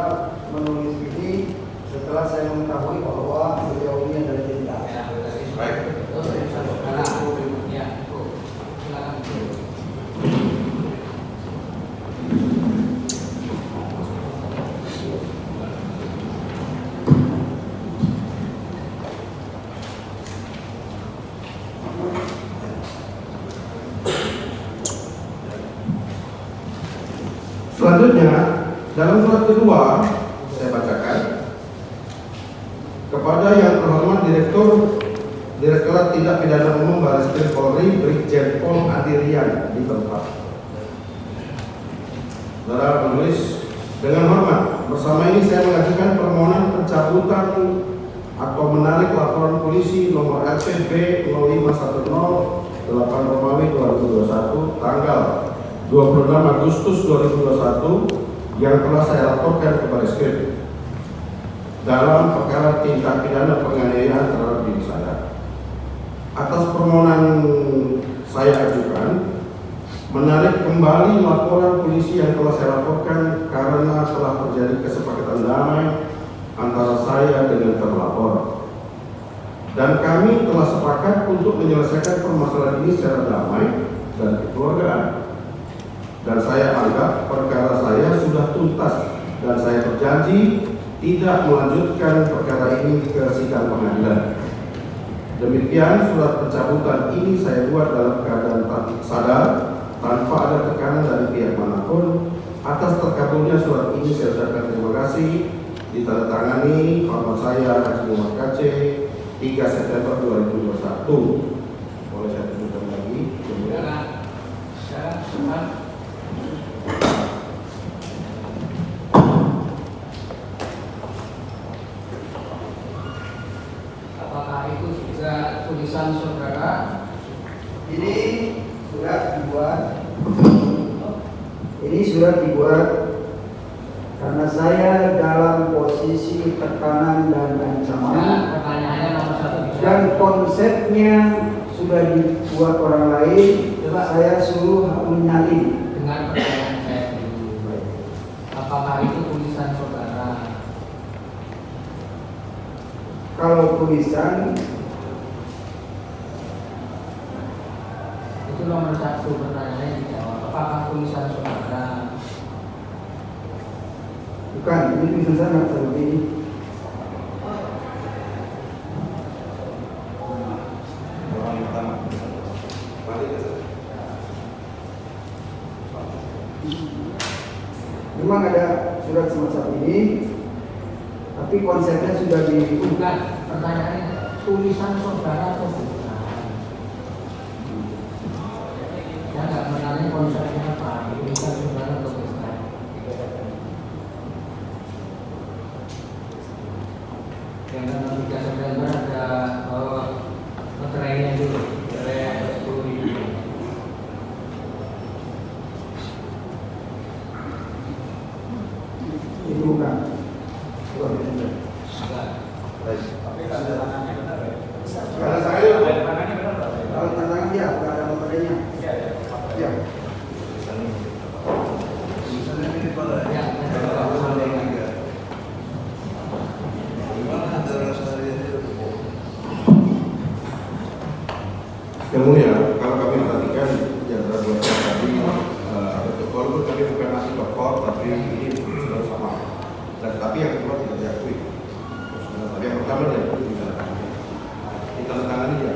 menulis ini setelah saya mengetahui bahwa beliau ini adalah jenderal. Ya, Baik. itu tulisan saudara. Ya, itu. Silakan. Selanjutnya, dalam surat kedua saya bacakan kepada yang terhormat Direktorat Tindak Pidana Umum Barreskrim Polri Brigjen Pol Adirian di tempat. Saudara menulis, dengan hormat, bersama ini saya mengajukan permohonan pencabutan atau menarik laporan polisi nomor RCB 0510 8 Romawi 2021 tanggal 26 Agustus 2021 yang telah saya laporkan kepada Baris dalam perkara tindak pidana penganiayaan terhadap diri saya. Atas permohonan saya ajukan menarik kembali laporan polisi yang telah saya laporkan karena telah terjadi kesepakatan damai antara saya dengan terlapor. Dan kami telah sepakat untuk menyelesaikan permasalahan ini secara damai dan kekeluargaan. Dan saya anggap perkara saya sudah tuntas dan saya berjanji tidak melanjutkan perkara ini ke sidang pengadilan. Demikian surat pencabutan ini saya buat dalam keadaan sadar tanpa ada tekanan dari pihak manapun. Atas terkabulnya surat ini saya ucapkan terima kasih. Ditandatangani hormat saya Haji Muhammad KC 3 September 2021. Boleh saya tunjukkan lagi? Apakah itu juga tulisan saudara? Ini surat dibuat karena saya dalam posisi tekanan dan ancaman, Pertanyaannya nomor 1 bisa. dan konsepnya sudah dibuat orang lain. Saya suruh menyalin. Dengan pertanyaan saya dulu. Apakah itu tulisan saudara? Kalau tulisan Itu nomor 1 pertanyaannya dijawab. Apakah tulisan saudara? bukan, ini tulisan saya seperti ini. Orang yang pertama. Memang ada surat semacam ini, tapi konsepnya sudah Bukan. Pertanyaannya tulisan saudara atau bukan? Saya nggak mengenai konsepnya apa. Tulisan saudara atau bukan? Yang tanggal 3 September ada materainya dulu. Dari 10.000. ini bukan. Karena saya Kalau tantangan dia, bukan ada materinya. Ya. Tulisannya mirip malah Ya, ya. Kalau ada yang tiga. Gimana antara saya itu? Yang mulia, kalau kami perhatikan di antara dua surat tadi, walaupun kami bukan ahli dokter, tapi ini sudah sama. Dan tapi yang kedua tidak diakui. Tapi yang pertama diakui bisa ditandatangani ya.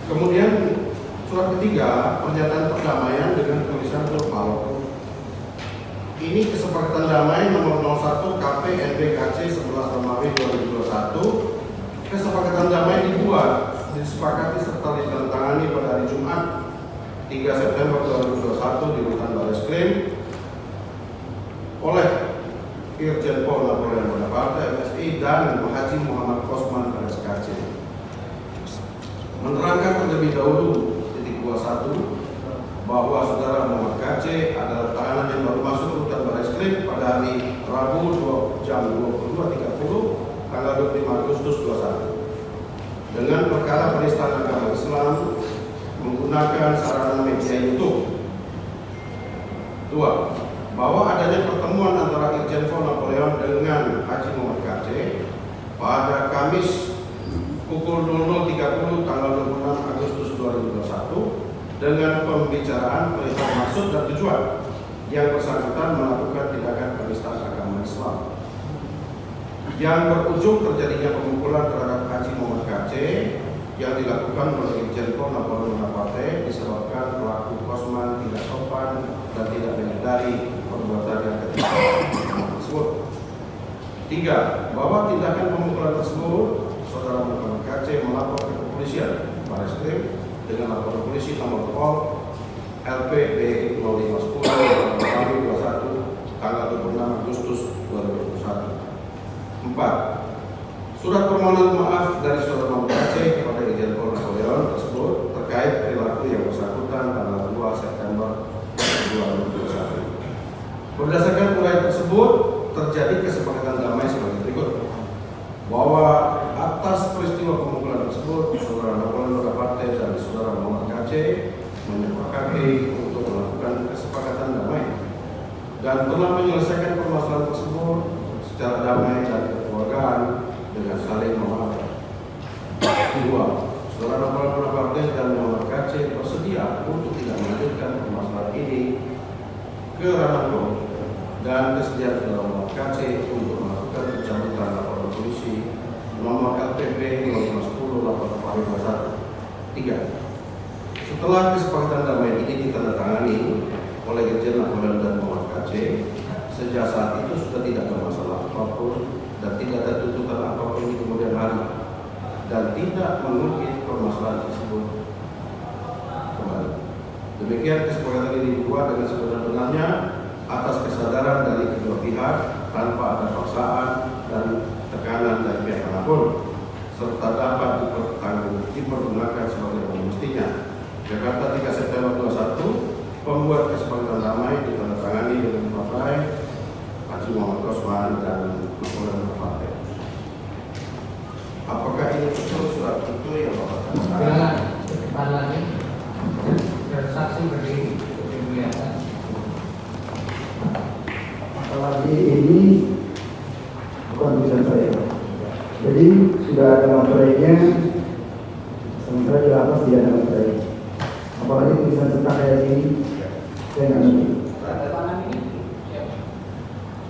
Kemudian surat ketiga, pernyataan perdamaian dengan tulisan verbal. Ini kesepakatan damai nomor 01 KP NBKC 11 Romawi 2021. Kesepakatan damai dibuat, disepakati serta ditandatangani pada hari Jumat 3 September 2021 di Rutan Bareskrim oleh Irjen Pol Napoleon Bonaparte MSI dan Haji Muhammad Kosman RSKC. Menerangkan terlebih dahulu titik 21 bahwa saudara Muhammad KC adalah tahanan yang baru masuk Rutan Bareskrim pada hari Rabu jam 22.30 tanggal 25 Agustus 21 dengan perkara penistaan agama Islam menggunakan sarana media YouTube. 2. Bahwa adanya pertemuan antara Irjen Pol Napoleon dengan Haji Muhammad KC pada Kamis pukul 00.30 tanggal 26 Agustus 2021 dengan pembicaraan perihal maksud dan tujuan yang bersangkutan melakukan tindakan penistaan agama Islam yang berujung terjadinya pemukulan terhadap Haji Muhammad KC yang dilakukan oleh Irjen Pol Napoleon Bonaparte disebabkan pelaku Kosman tidak sopan dan tidak menyadari perbuatan yang ketika tersebut. 3. Bahwa tindakan pemukulan tersebut saudara Muhammad KC melapor ke kepolisian Bareskrim dengan laporan polisi nomor Pol LPD 0510 Romawi 21 tanggal 26 Agustus 2021. 4. Surat permohonan maaf dari saudara Muhammad KC kepada Irjen Pol Napoleon tersebut terkait perilaku yang bersangkutan tanggal 2 September 2021 Berdasarkan uraian tersebut, terjadi kesepakatan damai sebagai berikut. Bahwa atas peristiwa pemukulan tersebut, Saudara Napoleon Bonaparte dan Saudara Muhammad KC menyepakati untuk melakukan kesepakatan damai dan telah menyelesaikan permasalahan tersebut secara damai dan kekeluargaan dengan saling memaafkan. Kedua, Saudara Napoleon Bonaparte dan Muhammad KC bersedia untuk tidak melanjutkan permasalahan ini ke ranah hukum dan kesediaan Saudara Muhammad KC untuk melakukan pencabutan laporan polisi nomor LPP 510 lapor kepala 3. Setelah kesepakatan damai ini ditandatangani oleh Irjen Napoleon dan Muhammad KC, sejak saat itu sudah tidak ada masalah apapun dan tidak ada tuntutan apapun di kemudian hari dan tidak mengungkit permasalahan tersebut kembali. Demikian kesepakatan ini dibuat dengan sebenar-benarnya atas kesadaran dari kedua pihak tanpa ada paksaan dan tekanan dari pihak manapun serta dapat dipergunakan sebagai mestinya. Jakarta 3 September 21, pembuat kesepakatan damai ditandatangani dengan partai Haji Muhammad Osman dan Napoleon Bonaparte. Apakah ini betul surat itu yang Bapak katakan? Silakan, cepat lagi. Saksi berdiri, dimuliakan. Apalagi ini bukan tulisan saya. Jadi sudah ada materinya, sementara di lapas tidak ada materi. Apalagi tulisan cetak kayak gini, saya nggak ngerti. Tanda tangan ini? Ya.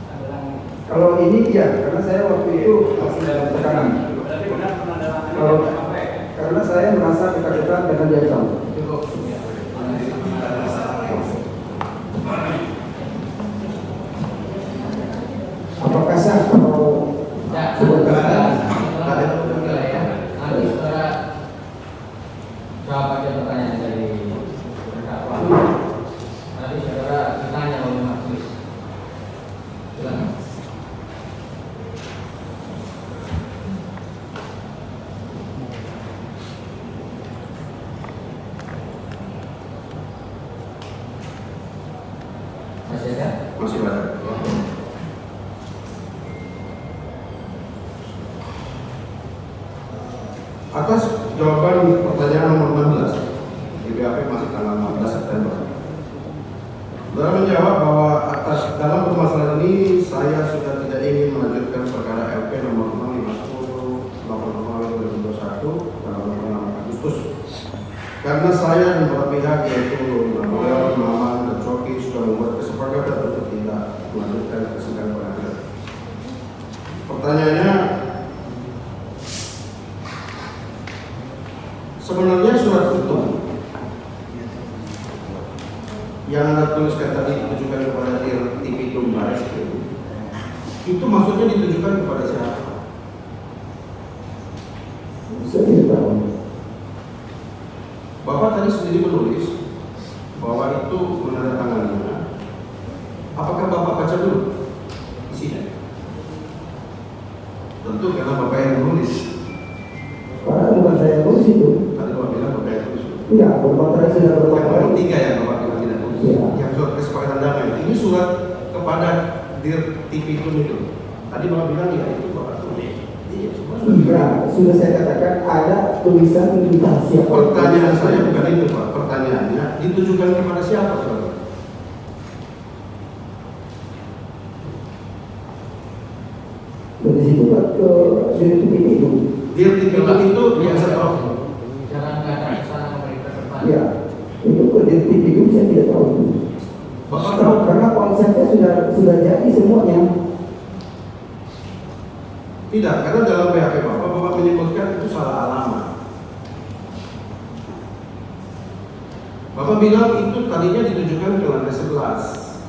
Tanda tangan. Kalau ini iya, karena saya waktu itu masih dalam tekanan. Berarti benar penanda tangan ini Kalau sampai. karena saya merasa ketakutan dengan dia tahu. Cukup. Ya. Apakah sah kalau Ya, sebentar? setelah menilai ya. Nanti saudara jawab aja pertanyaan dari terdakwa. Nanti saudara ditanya oleh majelis. Silakan. Masih ada? Masih ada. Atas jawaban pertanyaan nomor 16 di BAP masih tanggal 14 September. Saudara menjawab bahwa atas dalam permasalahan ini saya sudah tidak ingin melanjutkan perkara LP nomor 6510 lapor nomor 2021 tanggal 26 Agustus karena saya dan para pihak yaitu Napoleon, Maman, dan Coki sudah membuat kesepakatan untuk tidak melanjutkan kesidang pengadilan. Pertanyaannya, sebenarnya surat itu yang Anda tuliskan tadi ditujukan kepada Dirtipidum Barreskrim, itu maksudnya ditujukan kepada siapa? Saya tidak tahu. Bapak tadi sendiri menulis bahwa itu menandatanganinya. Apakah Bapak baca dulu isinya? Tentu karena Bapak yang menulis. Karena bukan saya tulis itu. Tadi Bapak bilang Bapak yang tulis. Iya, bermaterai sudah Yang nomor bermaterai. 3 yang Bapak bilang tidak tulis. Iya. Yang surat kesepakatan damai. Ini surat kepada Dirtipidum itu. Tadi Bapak bilang ya itu Bapak tulis. Iya, Iya, sudah saya katakan ada tulisan entah siapa. pertanyaan saya bukan itu Pak. Pertanyaannya ditujukan kepada siapa saudara? Dari situ ke Dirtipidum. Dirtipidum itu biasa tahu. Jangan menghadap ke sana memberi ke depan. Iya, itu ke Dirtipidum saya tidak tahu. Bapak tahu Karena konsepnya sudah jadi semuanya. tidak? Karena dalam BAP Bapak menyebutkan itu salah alamat. Bapak bilang itu tadinya ditujukan ke lantai 11,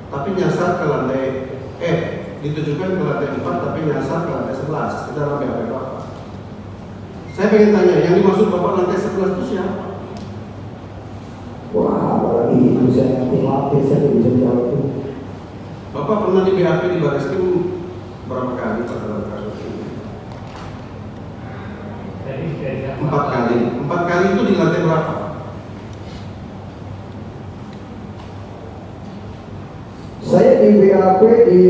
tapi nyasar ke lantai ditujukan ke lantai 4 tapi nyasar ke lantai 11 itu dalam BAP Bapak. Saya pengen tanya, yang dimaksud Bapak lantai 11 itu siapa? Wah, apalagi itu saya ngerti lapis saya tidak bisa jawab itu. Bapak pernah di BAP di Barreskrim berapa kali Pak dalam kasus ini? Jadi dari 4 kali. 4 kali itu di lantai berapa? di BAP di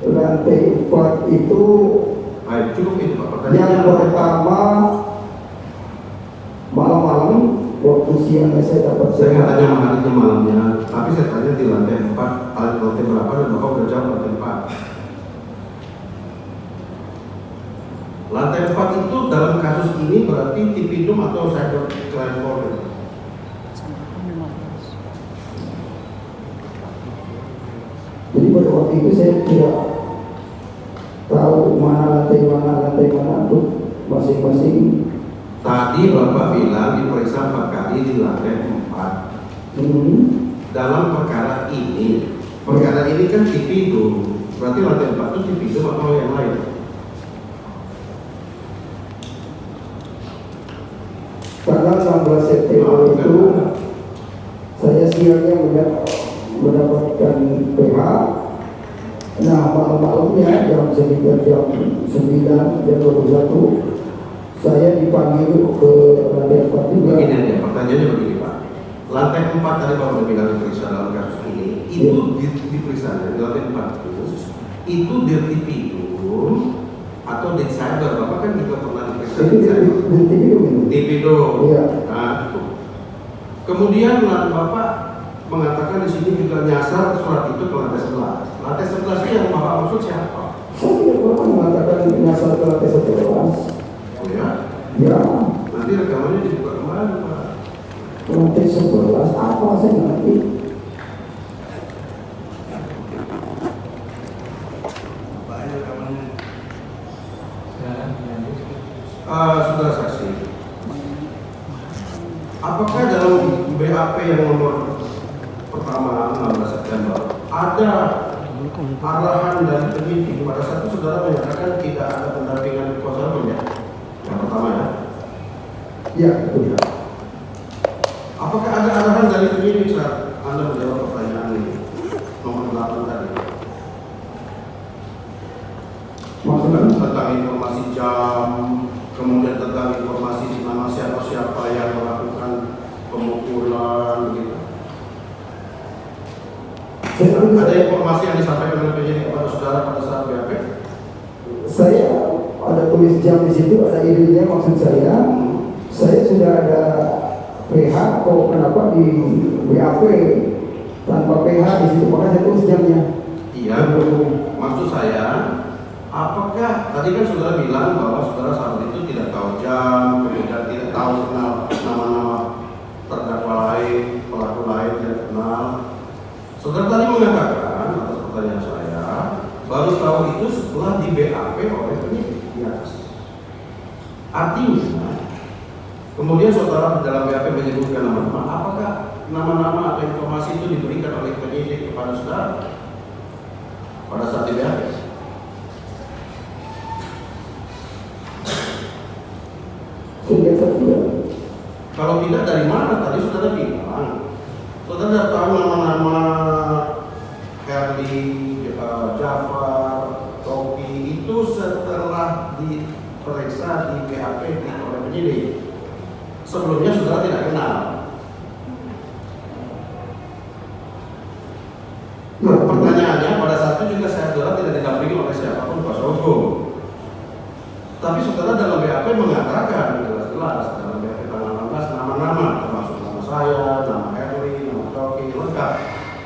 lantai 4 itu Baik, cukup itu Pak yang pertanyaannya. pertama malam-malam waktu siangnya saya dapat Saya nggak tanya hari itu malamnya, tapi saya tanya di lantai 4, lantai berapa dan Bapak udah jawab lantai 4. Lantai 4 itu dalam kasus ini berarti Tipidum atau cyber crime Polri? Jadi pada waktu itu saya tidak tahu mana lantai mana untuk masing-masing. Tadi Bapak bilang diperiksa 4 kali di lantai 4. Dalam perkara ini kan Tipidum, berarti lantai 4 itu Tipidum atau yang lain? Tanggal 16 September itu saya siangnya mendapatkan PH. Nah malam-malamnya sekitar jam 9, jam 21 saya dipanggil ke lantai 4 juga. Begini aja, pertanyaannya begini Pak. Lantai 4 tadi Bapak udah bilang diperiksa dalam kasus ini, itu diperiksa di lantai 4 itu di Tipidum atau di cyber? Bapak kan juga pernah diperiksa di cyber. Tipidum. Iya. Nah, itu. Kemudian Bapak mengatakan di sini juga nyasar surat itu ke lantai 11. Lantai 11 itu yang Bapak maksud siapa? Saya tidak pernah mengatakan nyasar ke lantai 11. Oh ya? Ya, Nanti rekamannya dibuka kembali Pak. lantai 11 apa saya ngerti. Apa aja rekamannya? Saudara saksi, apakah dalam BAP yang nomor pertama 16 September ada arahan dari penyidik pada saat itu saudara menyatakan tidak ada pendampingan kuasa hukum ya? Yang pertama ya? Ya, betul. Ya. Apakah ada arahan dari penyidik saat Anda menjawab pertanyaan ini? Nomor 8 tadi. Maksudnya Tentang informasi jam, kemudian tentang informasi nama siapa-siapa yang melakukan pemukulan gitu. Ada informasi yang disampaikan oleh penyidik kepada saudara pada saat BAP? saya ada tulis jam di situ, ada idenya. Maksud saya sudah ada PH kok kenapa di BAP tanpa PH di situ, makanya saya tulis jamnya. Iya. Maksud saya, apakah tadi kan saudara bilang bahwa saudara saat itu tidak tahu jam, kemudian tidak tahu kenal nama-nama terdakwa lain, pelaku lain tidak kenal. Saudara tadi mengatakan atas pertanyaan saya, baru tahu itu setelah di BAP oleh penyidik di atas. Artinya, kemudian saudara dalam BAP menyebutkan nama-nama, apakah nama-nama atau informasi itu diberikan oleh penyidik kepada saudara pada saat di BAP? Kalau tidak, dari mana? Tadi saudara bilang saudara tahu nama-nama Herli, Jafar, Topi itu setelah diperiksa di BAP oleh penyidik. Sebelumnya saudara tidak kenal. Nah, pertanyaannya pada saat itu juga saudara tidak didampingi oleh siapapun kuasa hukum. Tapi saudara dalam BAP mengatakan jelas-jelas dalam BAP tanggal 16 nama-nama, termasuk nama saya, nama Herli, nama Toki, lengkap.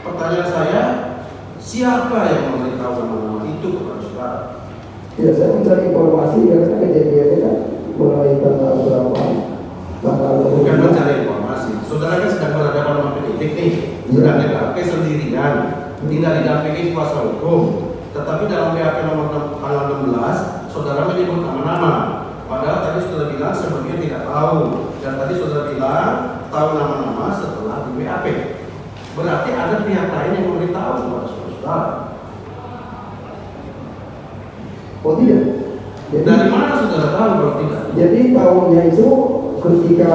Pertanyaan saya, siapa yang memberitahu nama-nama itu kepada saudara? Ya, saya mencari informasi karena kejadiannya kan mulai tanggal berapa? Bukan mencari informasi. Saudara kan sedang berhadapan sama penyidik nih, sedang di BAP sendirian, tidak didampingi kuasa hukum. Tetapi dalam BAP nomor tanggal 16, saudara menyebut nama-nama. Padahal tadi saudara bilang sebagian tidak tahu, dan tadi saudara bilang tahu nama-nama setelah di BAP. Berarti ada pihak lain yang memberitahu kepada saudara. Oh tidak. Jadi, Dari mana saudara tahu kalau tidak? jadi tahunnya itu ketika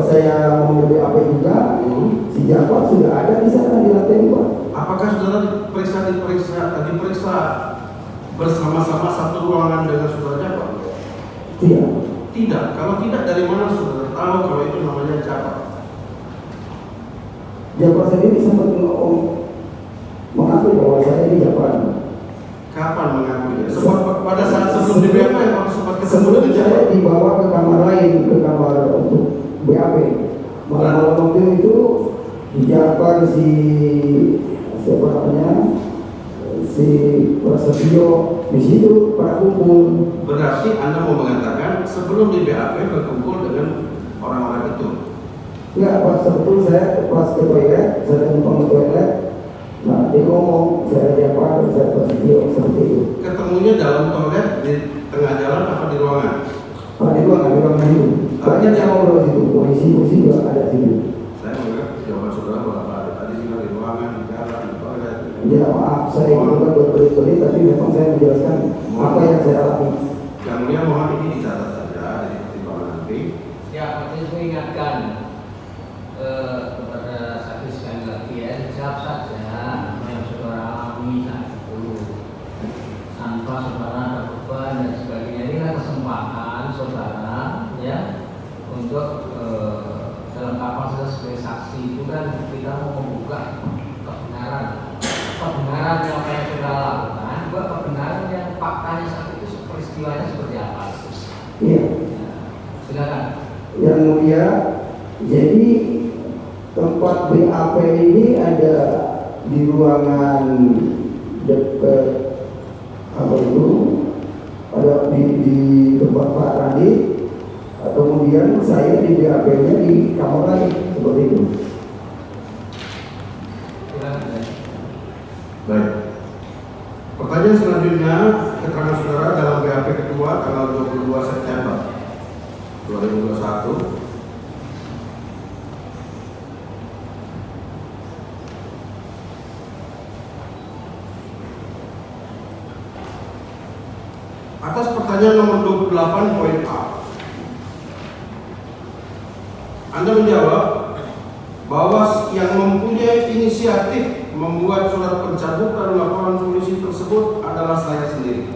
saya mau di BAP juga, si Jafar sudah ada di sana di lantai 2. Apakah saudara diperiksa bersama-sama satu ruangan dengan saudara Jafar? Tidak. Tidak. Kalau tidak, dari mana saudara tahu kalau itu namanya Jafar? Japar sendiri sempat mengakui bahwa saya di Japar. Kapan mengakuinya? Pada saat sebelum di BAP atau sempat ketemu Sebelum dengan saya siapa? dibawa ke kamar lain, ke kamar untuk BAP. Malam-malam waktu itu di Japar siapa namanya, si Prasetyo di situ pada kumpul. Berarti Anda mau mengatakan sebelum di BAP berkumpul dengan orang-orang itu? Enggak, pas sebetulnya saya pas ke toilet, saya numpang ke toilet. Nah, dia ngomong, saya Japar, saya Prasetyo, seperti itu. Ketemunya dalam toilet di tengah jalan apa di ruangan? Nah, di ruangan itu. Banyak yang ngobrol situ, polisi juga ada situ. Saya menganggap jawaban saudara bahwa tadi bilang di ruangan, di jalan, di toilet. Ya maaf, saya bukan berbelit-belit, tapi memang saya menjelaskan apa yang saya alami. Yang mulia mohon ini dicatat saja dari pertimbangan nanti. Ya, majelis mengingatkan kepada saksi sekali lagi ya, jawab saja apa yang saudara alami saat itu, tanpa saudara ada beban dan sebagainya. Inilah kesempatan saudara ya untuk dalam kapasitas sebagai saksi itu kan kita mau membuka kebenaran yang apa yang saudara lakukan, juga kebenaran yang faktanya saat itu peristiwanya seperti apa. Iya. Ya, silakan. Yang mulia, jadi tempat BAP ini ada di ruangan dekat apa itu, ada di tempat Pak Randi. Kemudian saya di BAP-nya di kamar lain seperti itu. Silakan. Baik. Pertanyaan selanjutnya, keterangan saudara dalam BAP kedua tanggal 22 September 2021. Atas pertanyaan nomor 28 poin A, Anda menjawab bahwa yang mempunyai inisiatif membuat surat pencabutan laporan polisi tersebut adalah saya sendiri.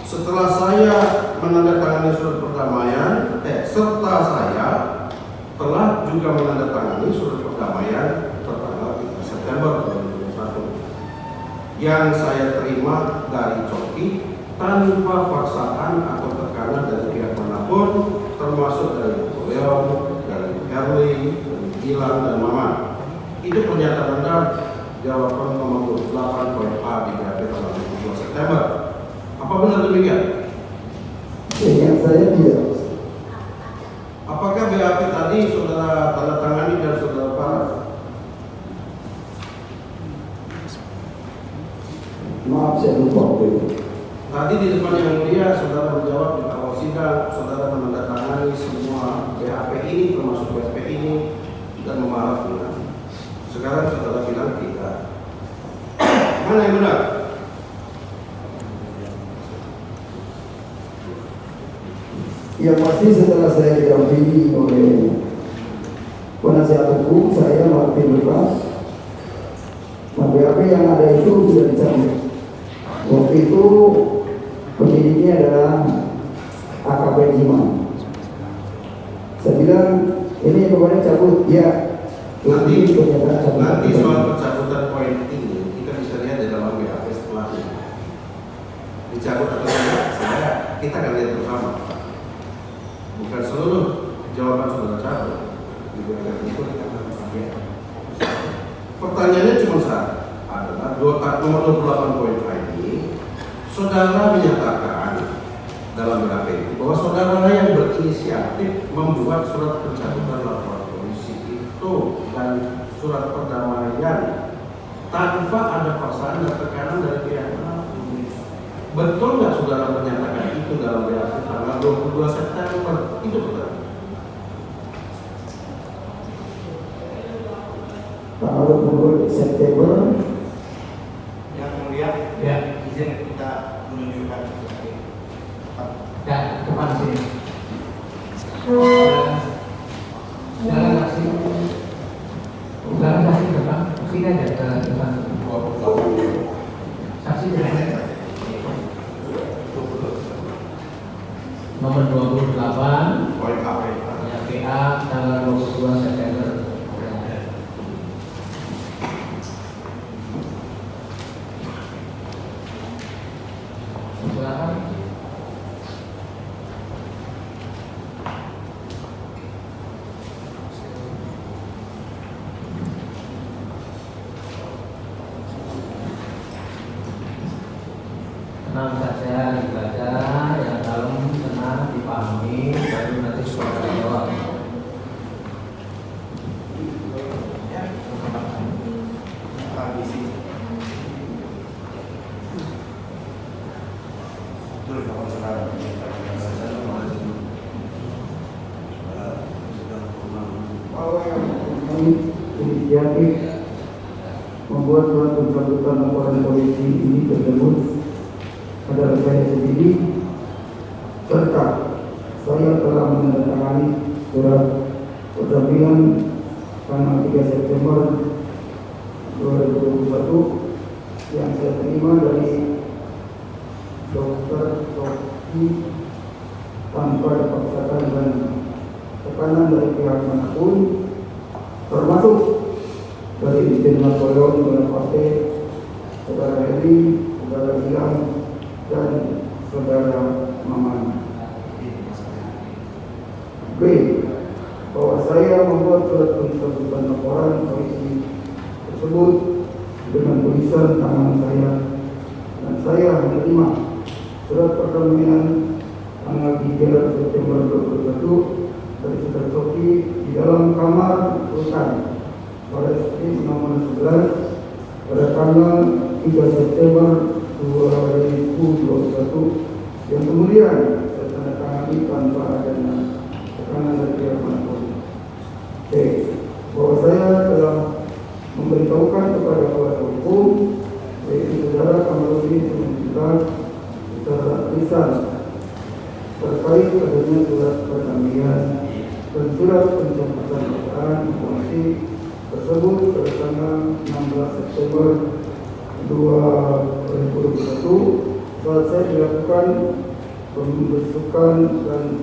Setelah saya menandatangani surat perdamaian, serta saya telah juga menandatangani surat perdamaian tertanggal 3 September 2021 yang saya terima dari Coki tanpa paksaan atau tekanan dari pihak manapun, termasuk dari Leon, dari Herli, dari Gilang dan Maman. Itu pernyataan Anda jawaban nomor 8 poin A di BAP tanggal 22 September. Apa benar demikian? Yang saya tidak. Apakah BAP tadi saudara tanda tangani dan saudara paraf? Maaf, saya lupa waktu itu. Tadi di depan yang mulia saudara menjawab di awal sidang, saudara menandatangani semua BAP ini termasuk BAP ini dan memaafkan. Sekarang saudara bilang tidak. Mana yang benar? Yang pasti setelah saya didampingi oleh penasihat hukum saya Martin Lukas, BAP yang ada itu sudah dicabut. Waktu itu penyidiknya adalah AKP Jiman. Saya bilang ini pokoknya cabut ya. Nanti pernyataan cabut. soal pencabutan poin ini kita bisa lihat di dalam BAP setelahnya. Dicabut atau tidak, kita akan lihat bersama. Bukan seluruh jawaban saudara cabut. Di BAP itu kita akan lihat. Pertanyaannya cuma satu, adalah nomor 28 poin A ini, saudara menyatakan dalam BAP itu bahwa saudara yang berinisiatif membuat surat pencabutan laporan polisi itu dan surat perdamaian tanpa ada paksaan dan tekanan dari pihak manapun. Betul nggak saudara menyatakan itu dalam BAP tanggal 22 September? Itu betul. Tanggal 20 September. Yang mulia, Ya. izin kita menunjukkan Ya, depan sini. Silakan saksi. Silakan saksi depan. Sini aja ke depan. Saksi depan. Nomor 28 Poin A. ya PA tanggal 22 September. tenang saja dibaca, yang dalam tenang dipahami, baru nanti saudara jawab. Betul, kawan saudara. Bahwa yang inisiatif membuat surat pencabutan laporan polisi ini tersebut adalah saya sendiri, serta saya telah menandatangani surat pendampingan tanggal 3 September 2021 yang saya terima dari Dr. Sofi tanpa dipaksakan dan tekanan dari pihak manapun, termasuk dari Dirjen Napoleon, Saudara Partai, Saudara Heri, Saudara Gilang, dan Saudara Maman. B. Bahwa saya membuat surat pencabutan laporan polisi tersebut dengan tulisan tangan saya, dan saya menerima surat perdampingan tanggal 3 September 2021 dari Saudara Sofi di dalam kamar rutan Barreskrim nomor 11 pada tanggal 3 September 2021 yang kemudian saya tandatangani tanpa adanya tekanan dari pihak manapun. C. Bahwa saya telah memberitahukan kepada kuasa hukum, yaitu Saudara Kamarudin Simanjuntak secara lisan terkait adanya surat perdamaian dan surat pencabutan laporan polisi tersebut pada tanggal 16 September 2021 saat saya dilakukan pembesukan dan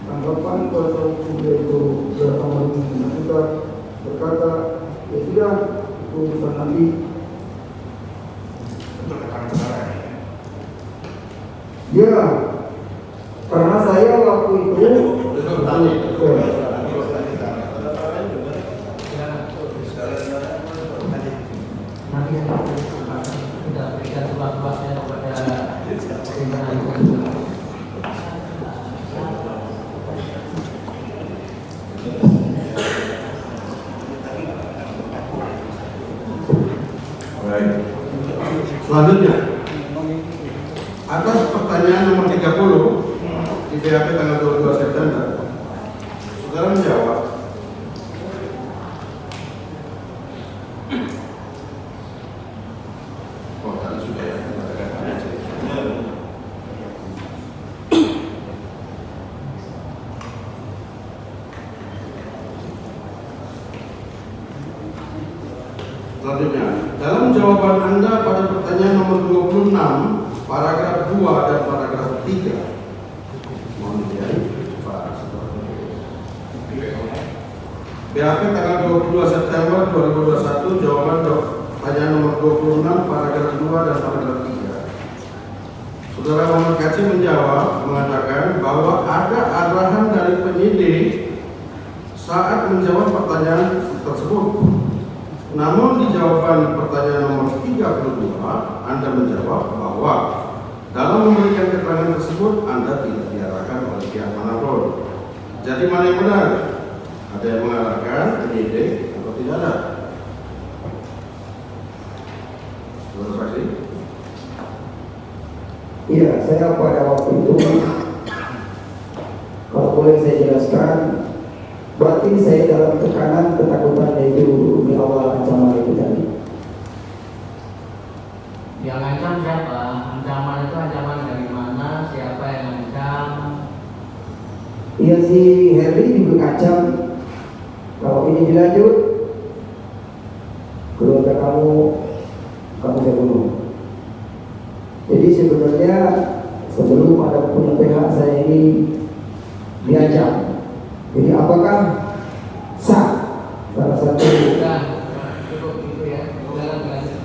tanggapan kuasa hukum yaitu Saudara Kamarudin Simanjuntak berkata, ya sudah, itu urusan nanti. Betul keterangan saudara ini. Ya, karena saya waktu itu Nanti kita berikan seluas-luasnya kepada pimpinan itu. Baik. Selanjutnya, atas pertanyaan nomor 30 di BAP tanggal 22 September, saudara menjawab. Oh, tadi sudah ya. Selanjutnya, dalam jawaban Anda pada pertanyaan nomor 26, paragraf 2 dan paragraf 3, mohon dilihat, BAP tanggal 22 September 2021, jawaban pertanyaan nomor 26, paragraf 2 dan paragraf 3. Saudara Muhammad Kaci menjawab, mengatakan bahwa ada arahan dari penyidik saat menjawab pertanyaan tersebut. Namun di jawaban pertanyaan nomor 32, Anda menjawab bahwa dalam memberikan keterangan tersebut Anda tidak diarahkan oleh pihak manapun. Jadi mana yang benar? Ada yang mengarahkan penyidik atau tidak ada? Saudara saksi? iya, saya pada waktu itu, kalau boleh saya jelaskan, berarti saya dalam tekanan ketakutan itu di awal ancaman itu tadi. Yang ancam siapa? Ancaman itu ancaman dari mana? Siapa yang ancam? Iya, si Heri juga ngacam, kalau ini dilanjut, keluarga kamu saya bunuh. Jadi sebenarnya sebelum ada punya pihak saya ini diancam. Jadi apakah sah salah satu? Sudah, cukup gitu ya. Jalan lanjut.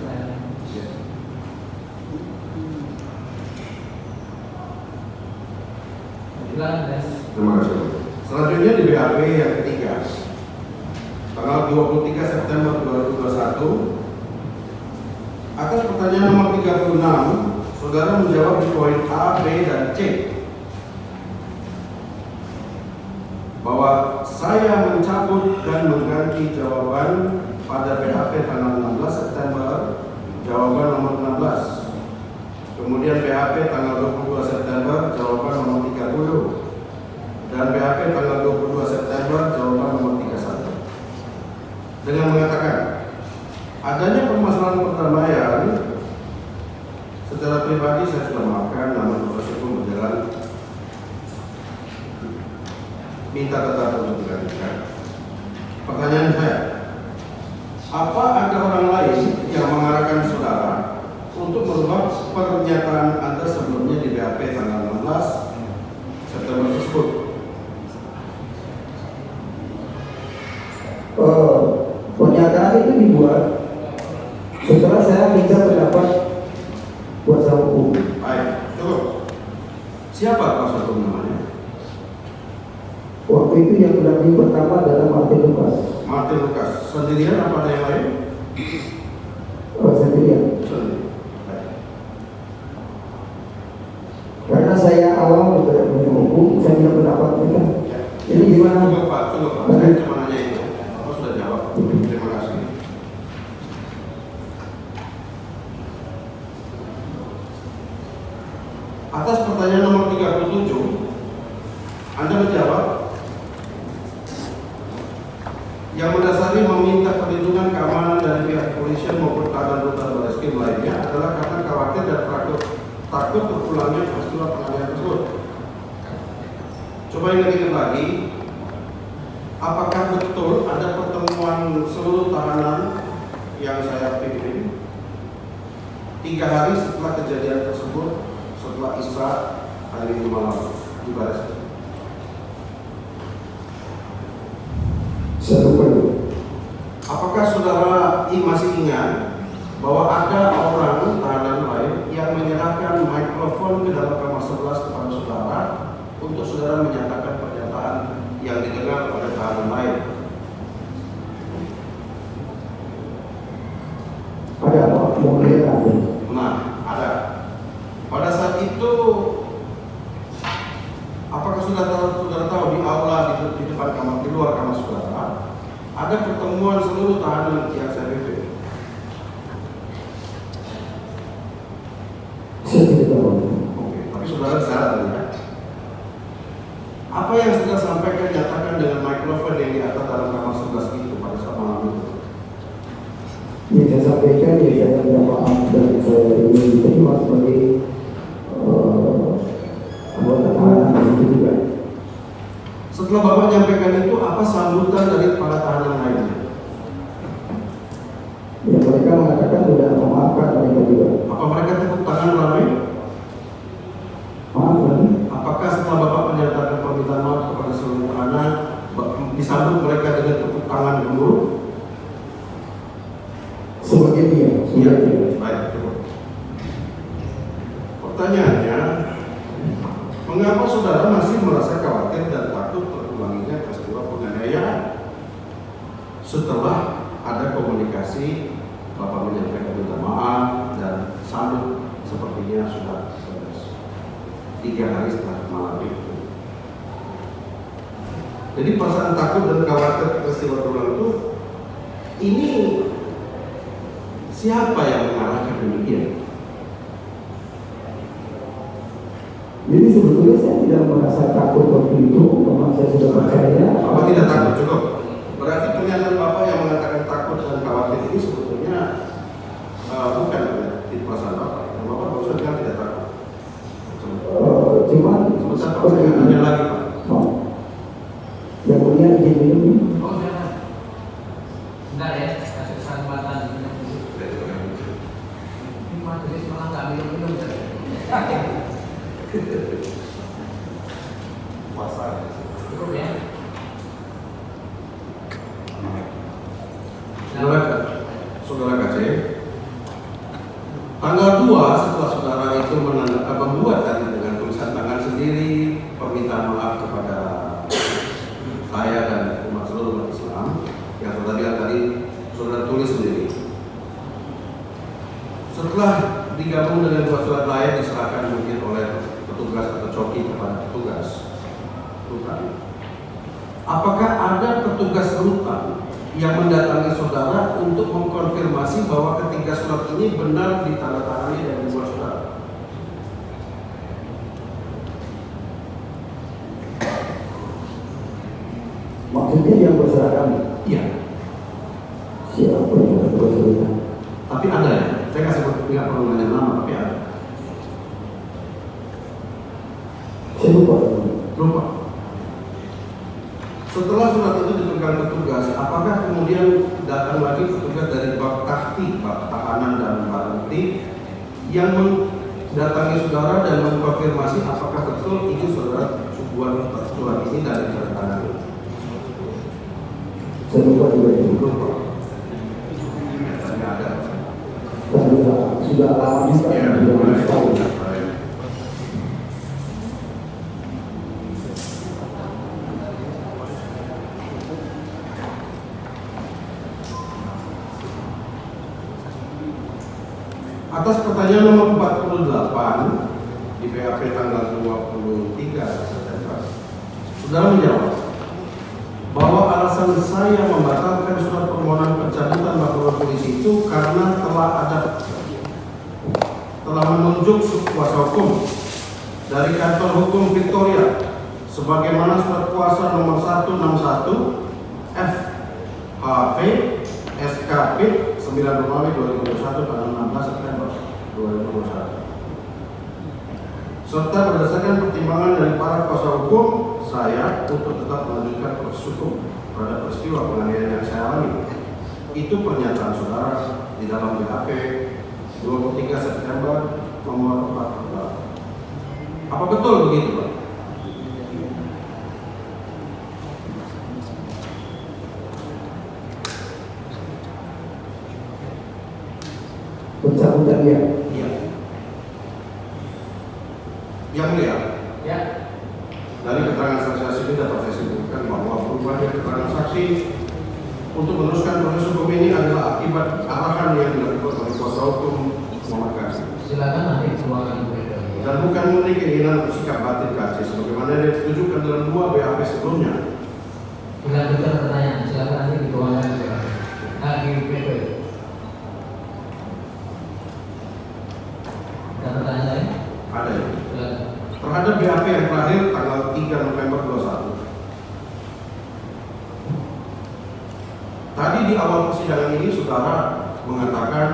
Terima kasih. Selanjutnya di BAP yang ketiga, tanggal 23 September 2021, atas pertanyaan nomor 36, Saudara menjawab di poin A, B, dan C bahwa saya mencabut dan mengganti jawaban pada BAP tanggal 16 September, jawaban nomor 16. Kemudian BAP tanggal 22 September, jawaban nomor 30. Dan BAP tanggal 22 September, jawaban nomor 31. Dengan mengatakan adanya permasalahan perdamaian, secara pribadi saya sudah maafkan, namun proses hukum berjalan, minta tetap untuk dilanjutkan. Pertanyaan saya, apa ada orang lain yang mengarahkan saudara untuk merubah pernyataan Anda sebelumnya di BAP tanggal 16 September tersebut? Pernyataan itu dibuat setelah saya minta pendapat kuasa hukum. Baik, cukup. Siapa kuasa hukum namanya? Waktu itu yang pendamping pertama adalah Martin Lucas. Martin Lucas. Sendirian apa ada yang lain? Sendirian. Sendirian. Baik. Karena saya awal tidak punya hukum, saya minta pendapat mereka. Ini gimana? Cukup Pak, cukup Pak. Saya cuma nanya itu. Bapak sudah jawab. Terima kasih. Atas pertanyaan nomor 37, Anda menjawab yang mendasari meminta perlindungan keamanan dari pihak kepolisian maupun tahanan rutan Barreskrim lainnya adalah karena khawatir dan takut terulangnya peristiwa penganiayaan tersebut. Coba ingat-ingat lagi, apakah betul ada pertemuan seluruh tahanan yang saya pimpin 3 hari setelah kejadian tersebut, setelah Isra hari Minggu malam di Barreskrim? Saya lupa itu. Apakah saudara masih ingat bahwa ada orang tahanan lain yang menyerahkan mikrofon ke dalam kamar 11 kepada saudara untuk saudara menyatakan pernyataan yang didengar oleh tahanan lain? Ada apa? Mau lihat ada. Nah, ada. Pada saat itu, apakah saudara tahu di aula di depan kamar, di luar kamar saudara, ada pertemuan seluruh tahanan yang saya pimpin? Saya tidak tahu. Oke, tapi saudara salah ya. Apa yang saudara sampaikan nyatakan dengan mikrofon yang di atas dalam kamar 11 itu pada saat malam itu? Yang saya sampaikan, ya saya minta maaf dan saya ingin diterima sebagai anggota tahanan itu juga. Setelah Bapak menyampaikan itu, apa sambutan dari para tahanan lainnya? Ya mereka mengatakan sudah memaafkan mereka juga. Apa mereka tepuk tangan ramai? Maaf lagi. Apakah setelah Bapak menyatakan permintaan maaf kepada seluruh tahanan, disambut mereka dengan tepuk tangan gemuruh? Sebagai dia. Iya, baik, cukup. Pertanyaannya, mengapa saudara masih merasa khawatir dan takut terulanginya peristiwa penganiayaan? Setelah ada komunikasi, Bapak menyampaikan minta maaf dan sambut sepertinya sudah beres 3 hari setelah malam itu. Jadi perasaan takut dan khawatir peristiwa terulang itu, ini siapa yang mengarahkan demikian? Jadi sebetulnya saya tidak merasa takut waktu itu, memang saya sudah percaya. Bapak tidak takut, cukup. Berarti pernyataan Bapak yang mengatakan takut dan khawatir ini sebetulnya bukan di perasaan Bapak. Bapak maksudnya tidak takut. Cuman Sebentar Pak, saya tanya lagi Pak. Yang punya izin minum ini. Oh, jangan. Bentar ya, kasih kesempatan. Ini majelis malah nggak minum-minum. Puasa. Cukup ya. Saudara Kaceh, tanggal 2 setelah saudara itu membuat tadi dengan tulisan tangan sendiri permintaan maaf kepada saya dan seluruh umat Islam yang saudara lihat tadi, saudara tulis sendiri. Setelah digabung dengan dua surat lain petugas rutan yang mendatangi saudara untuk mengkonfirmasi bahwa ketiga surat ini benar ditandatangani dan dibuat saudara. Maksudnya yang berserah kami. Iya. Siapa yang berserah? Tapi ada ya. Saya nggak perlu nanya nama, tapi ada. Saya lupa. Lupa. Setelah surat itu dipegang petugas, apakah kemudian datang lagi petugas dari bab tahti, bab tahanan dan barang bukti yang mendatangi saudara dan mengkonfirmasi apakah betul ini saudara sebuah surat ini dari tangan? Saya lupa juga itu. Lupa. Tidak ada. Sudah lama juga. Ya, Sudah boleh. setahun. Atas pertanyaan nomor 48 di BAP tanggal 23 September, saudara menjawab bahwa alasan saya membatalkan surat permohonan pencabutan laporan polisi itu karena telah menunjuk kuasa hukum dari kantor hukum Victoria sebagaimana surat kuasa nomor 161 FHP SKP 9 Romawi 2021 tanggal 16 September 2021. Serta berdasarkan pertimbangan dari para kuasa hukum saya untuk tetap melanjutkan proses hukum terhadap peristiwa penganiayaan yang saya alami. Itu pernyataan saudara di dalam BAP 23 September nomor 48. Apa betul begitu, Pak? Pencabutan ya. Iya. Yang mulia, Ya. dari keterangan saksi ini dapat saya simpulkan bahwa perubahan keterangan saksi untuk meneruskan proses hukum ini adalah akibat arahan yang dilakukan oleh kuasa hukum Muhammad Kasih. Silakan nanti keluarkan Dan bukan murni keinginan atau sikap batin Kasih, sebagaimana yang ditujukan dalam 2 BAP sebelumnya. Dilanjutkan pertanyaan, silakan nanti dikeluarkan di PP. Ada pertanyaan lain? Ada ya. Silakan. Terhadap BAP yang terakhir tanggal 3 November 21. Tadi di awal persidangan ini saudara mengatakan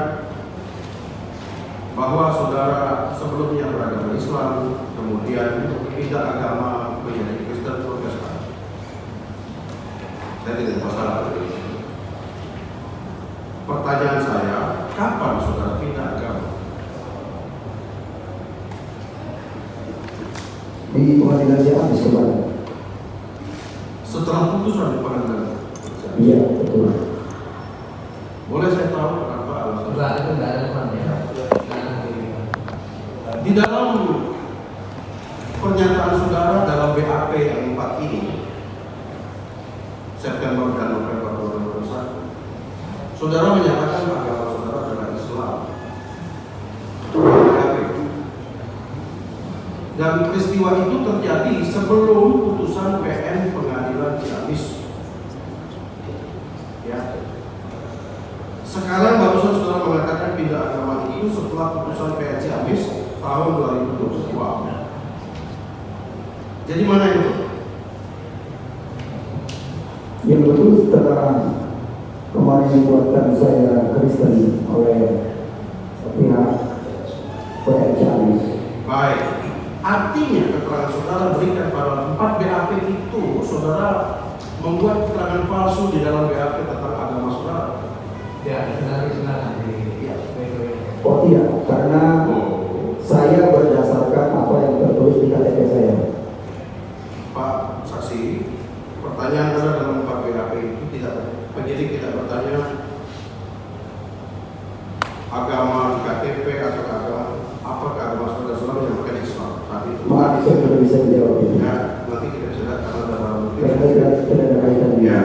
bahwa saudara sebelumnya beragama Islam, kemudian pindah agama menjadi Kristen Protestan. Saya tidak masalah. Pertanyaan saya, kapan saudara pindah agama? Di pengadilan Ciamis kemarin. Setelah putusan di pengadilan. Iya, betul. Boleh saya tahu kenapa alasan? Enggak, itu enggak ada ya. Di dalam pernyataan saudara dalam BAP yang 4 ini, September dan November 2021, saudara menyatakan agama saudara adalah Islam. Dan peristiwa itu terjadi sebelum putusan PN Pengadilan Ciamis. Ya. Sekarang barusan saudara mengatakan pindah agama itu setelah putusan PN Ciamis tahun 2022. Jadi mana itu? Yang betul setelah kemarin dibuatkan saya Kristen oleh pihak PN Ciamis. Baik. Artinya keterangan saudara berikan pada 4 BAP itu saudara membuat keterangan palsu di dalam BAP tentang agama saudara. Ya, silakan di PP. Oh tidak, karena saya berdasarkan apa yang tertulis di KTP saya. Pak saksi, pertanyaan saudara dalam 4 BAP itu penyidik tidak bertanya agama di KTP atau agama apakah agama saudara yang bukan Islam. Maaf, saya tidak bisa menjawab ini. Ya, nanti kita bisa lihat karena ada barang bukti. Karena tidak ada kaitannya. Ya.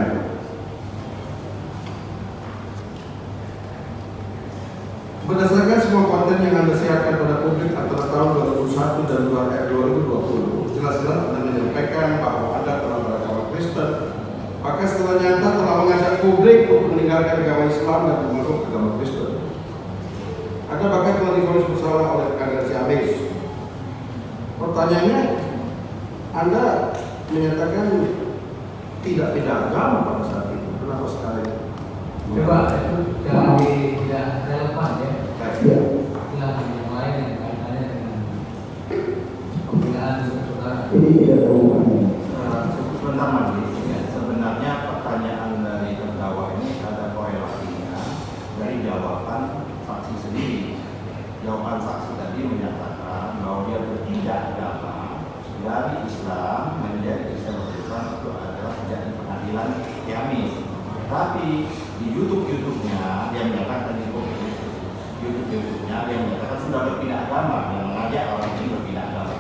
Berdasarkan semua konten yang Anda siarkan pada publik antara tahun 2001 dan 2020, jelas-jelas Anda menyampaikan bahwa Anda telah beragama Kristen, maka apakah setelah nyata telah mengajak publik untuk meninggalkan agama Islam dan memeluk agama Kristen? Ada bahkan telah divonis bersalah oleh pengadilan Ciamis. Pertanyaannya, Anda menyatakan tidak beda agama pada saat itu. Kenapa sekali? Coba itu jangan tidak relevan ya. Ya. Silakan yang lain yang kaitannya dengan pembelaan saudara. Ini tidak ada hubungannya. Sebentar Majelis, sebenarnya pertanyaan dari terdakwa ini ada korelasinya dari jawaban saksi sendiri. Jawaban saksi tadi menyatakan bahwa dia berpindah agama dari Islam menjadi Islam itu adalah sejak di pengadilan Ciamis. Tapi di YouTube-nya dia menyatakan YouTube-nya dia menyatakan sudah berpindah agama dan mengajak orang ini berpindah agama.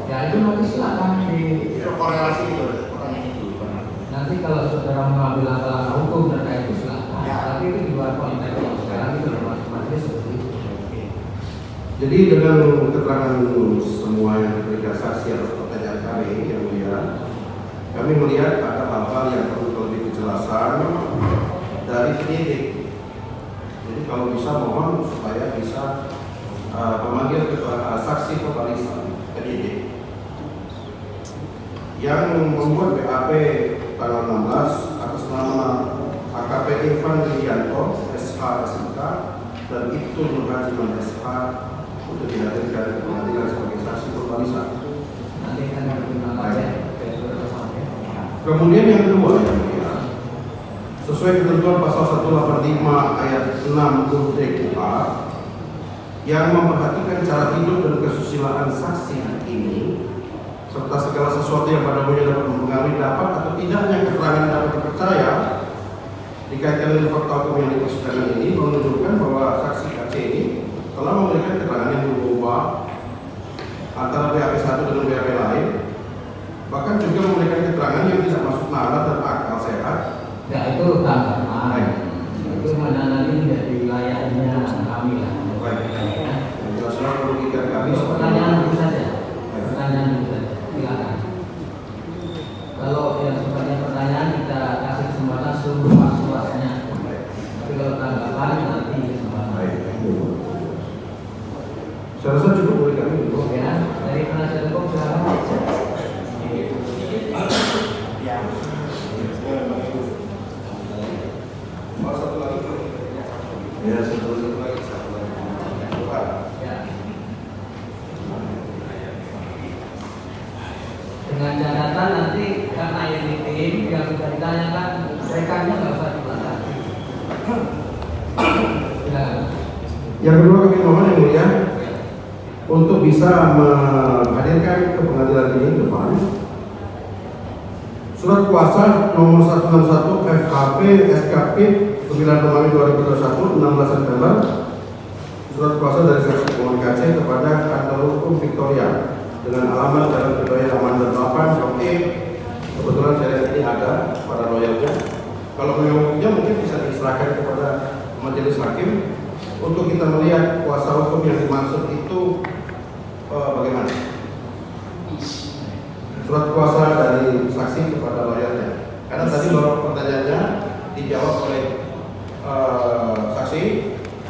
Ya itu nanti silakan di Itu korelasi itu, pertanyaan itu. nanti kalau saudara mengambil langkah hukum terkait itu silakan. Ya. Tapi itu di luar konteks yang sekarang itu masih seperti itu. Jadi dengan keterangan semua yang diberikan saksi atas pertanyaan kami yang mulia, kami melihat ada hal-hal yang perlu lebih kejelasan dari penyidik. Jadi kalau bisa mohon supaya bisa memanggil saksi pembalisan penyidik yang membuat BAP tanggal 16 atas nama AKP Irfan Widianto SH SMK dan Ibtu Nur Hajiman SH untuk dihadirkan ke pengadilan sebagai saksi pembalisan. Nanti akan berguna aja ke saudara sampai. Kemudian yang kedua yang mulia, sesuai ketentuan pasal 185 ayat 6 huruf D KUA yang memperhatikan cara hidup dan kesusilaan saksi ini serta segala sesuatu yang pada umumnya dapat mempengaruhi dapat atau tidaknya keterangan yang dapat dipercaya dikaitkan dengan fakta hukum yang di persidangan ini menunjukkan bahwa saksi KC ini telah memberikan keterangan yang berubah antara BAP 1 dengan BAP lain, bahkan juga memberikan keterangan yang tidak masuk nalar dan akal sehat. Ya itu tanggapan. Itu mana nanti menjadi wilayahnya kami lah. Yang jelasnya merugikan kami. Pertanyaan dulu saja. Pertanyaan dulu saja. Silakan. Kalau yang sifatnya pertanyaan kita kasih kesempatan seluas-luasnya. Tapi kalau tanggapan nanti kesempatan. Saya rasa cukup bagi kami untuk Ya, dari penasihat hukum silakan. Ya. satu lagi. Ya, satu lagi. Ya. Dengan catatan nanti karena ini tim yang sudah ditanyakan rekannya nggak usah dibahas. Ya. Yang kedua kami mohon yang mulia untuk bisa menghadirkan ke pengadilan ini ke depan surat kuasa nomor 161 FKP SKP 9 Romawi 2021 16 September surat kuasa dari saksi komunikasi kepada kantor hukum Victoria dengan alamat Jalan Victoria Amandan 8 Oke, kebetulan saya ini ada pada loyalnya. Kalau memang mungkin bisa diserahkan kepada majelis hakim untuk kita melihat kuasa hukum yang dimaksud itu bagaimana. Surat kuasa dari saksi kepada lawyernya. Karena tadi beberapa pertanyaannya dijawab oleh saksi,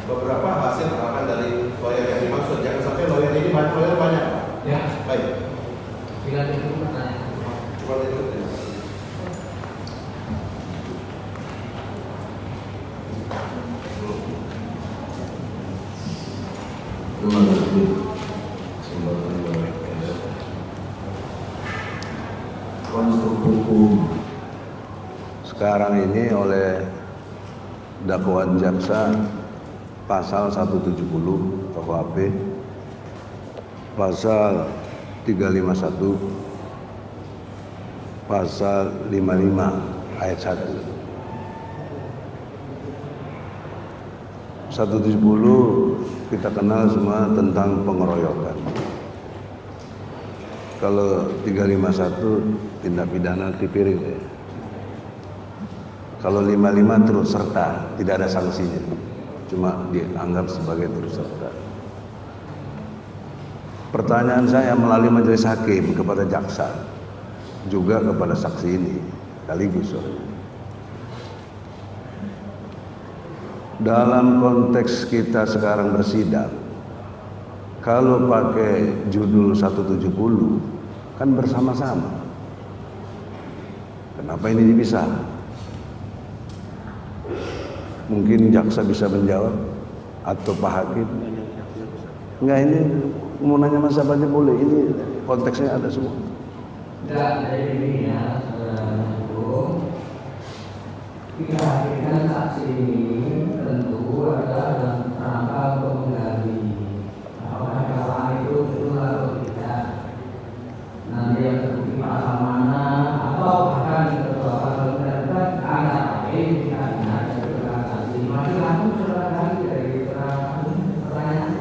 beberapa hasil arahan dari lawyer yang dimaksud. Jangan sampai lawyer ini banyak. Ya. Baik. Silakan itu pertanyaan. Cuma itu. Terima kasih. Konstruk hukum Sekarang ini oleh dakwaan jaksa pasal 170 KUHP, pasal 351, pasal 55 ayat 1. 170 kita kenal semua tentang pengeroyokan. Kalau 351 tindak pidana tipiring. Kalau 55 turut serta, tidak ada sanksinya. Cuma dianggap sebagai turut serta. Pertanyaan saya melalui majelis hakim kepada jaksa, juga kepada saksi ini. sekaligus. Dalam konteks kita sekarang bersidang, kalau pakai judul 170 kan bersama-sama. Kenapa ini dipisah? Mungkin jaksa bisa menjawab atau Pak Hakim. Enggak, ini mau nanya Mas apa aja boleh. Ini konteksnya ada semua. Tidak dari ini ya, saudara hukum. Dihadirkan saksi ini tentu adalah dalam rangka untuk menggali apakah kesalahan itu betul atau tidak. Nanti yang terbukti pasal mana atau bahkan beberapa terdapat ada lain karena ada keterangan. Masih langsung saudara dari pertanyaan.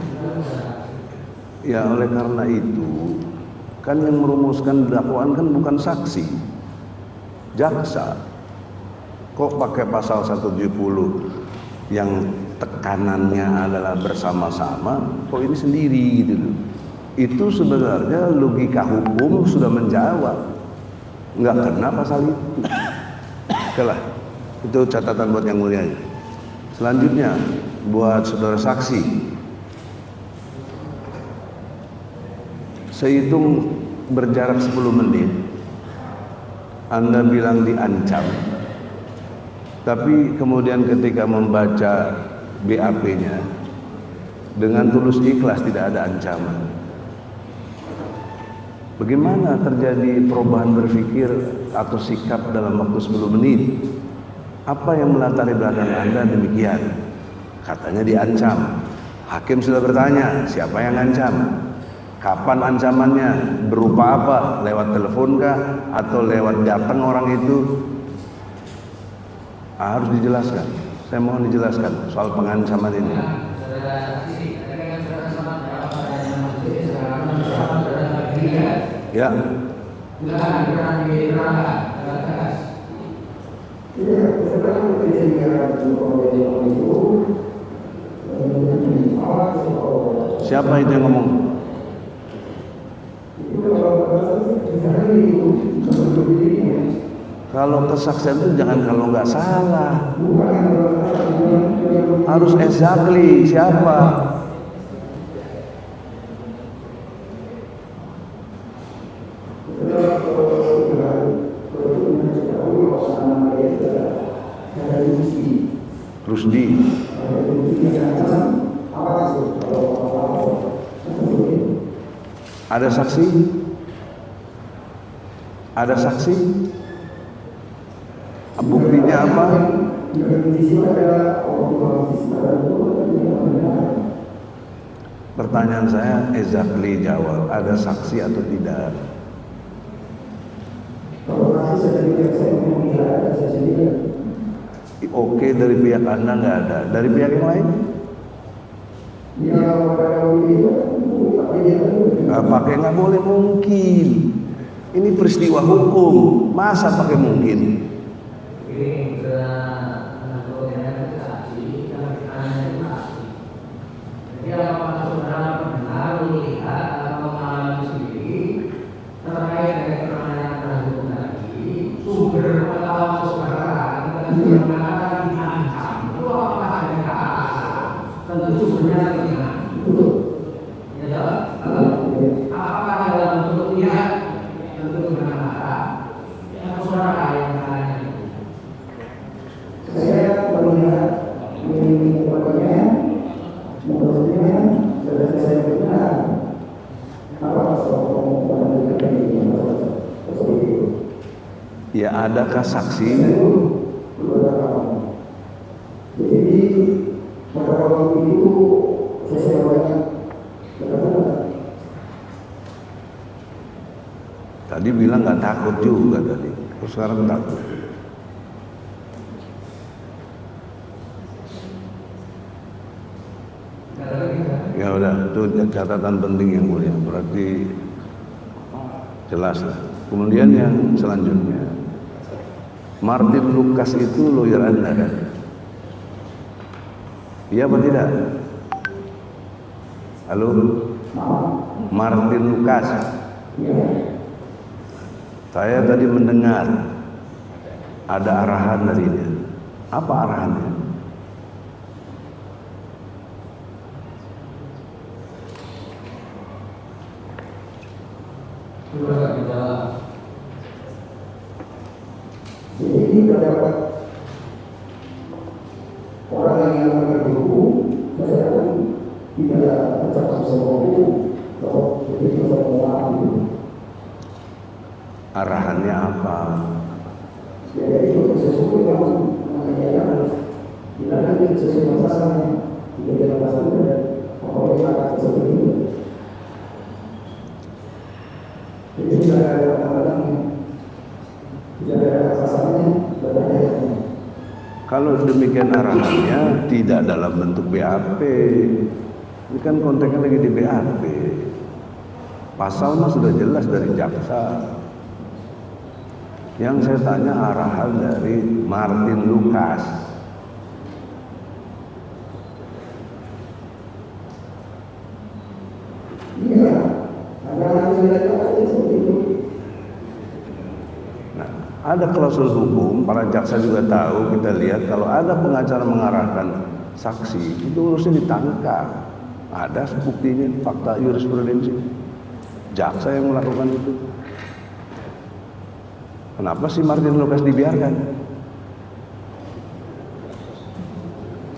Ya, oleh karena itu kan yang merumuskan dakwaan kan bukan saksi, jaksa. Kok pakai pasal 170 yang tekanannya adalah bersama-sama, kok ini sendiri gitu loh. Itu sebenarnya logika hukum sudah menjawab, nggak kena pasal itu. Oke lah, itu catatan buat yang mulia. Selanjutnya buat saudara saksi, saya hitung berjarak 10 menit. Anda bilang diancam, tapi kemudian ketika membaca BAP-nya dengan tulus ikhlas tidak ada ancaman. Bagaimana terjadi perubahan berpikir atau sikap dalam waktu 10 menit? Apa yang melatari belakang Anda demikian? Katanya diancam. Hakim sudah bertanya, siapa yang ancam? Kapan ancamannya? Berupa apa? Lewat telepon kah? Atau lewat datang orang itu? Harus dijelaskan. Saya mohon dijelaskan soal pengancaman ini. Ya. Siapa itu yang ngomong? Kalau kesaksian itu jangan kalau nggak salah, harus exactly siapa. Rusdi. Ada saksi? Ada saksi? Buktinya apa? Pertanyaan saya, exactly jawab. Ada saksi atau tidak? Oke, dari pihak Anda nggak ada. Dari pihak yang lain? Pakai nggak boleh mungkin. Ini peristiwa hukum. Masa pakai mungkin? Ini saksi, jadi apakah saudara pernah melihat atau mengalami sendiri terkait dengan keterangan hukum tadi, sumber pengetahuan saudara yang mengatakan diancam itu apakah ada kealasan? Tentu sumbernya tidak. Ya, apakah dalam bentuknya tentu benar-benar yang saudara yang menanya itu. Saya melihat ini pokoknya menurutnya sudah saya benar. Apa soal seperti itu? Ya, adakah saksi? Jadi pada waktu itu saya banyak Tadi bilang nggak takut juga tadi. Terus sekarang takut. Ya udah, itu catatan penting yang mulia. Berarti jelas lah. Kemudian yang selanjutnya, Martin Lucas itu lawyer Anda kan? Iya apa tidak? Halo? Martin Lucas. Saya tadi mendengar ada arahan dari dia. Apa arahannya? Jadi terdapat orang yang mengerti hukum, saya kan tidak cakap sama hukum, kalau begitu saya mengalami. Arahannya apa? Ya itu sesuatu yang menanyakan dilanjutkan sesuai masalahnya, tidak ada masalah dan orang yang akan seperti itu. Jadi tidak ada kadang-kadang tidak ada masalahnya, bertanya. Kalau demikian arahannya tidak dalam bentuk BAP. Ini kan konteksnya lagi di BAP. Pasalnya sudah jelas dari jaksa. Yang saya tanya arahan dari Martin Lucas. Iya, ada seperti itu. Nah, ada klausul hukum, para jaksa juga tahu, kita lihat kalau ada pengacara mengarahkan saksi, itu harusnya ditangkap. Ada buktinya, fakta jurisprudensi. Jaksa yang melakukan itu. Kenapa sih Martin Lucas dibiarkan?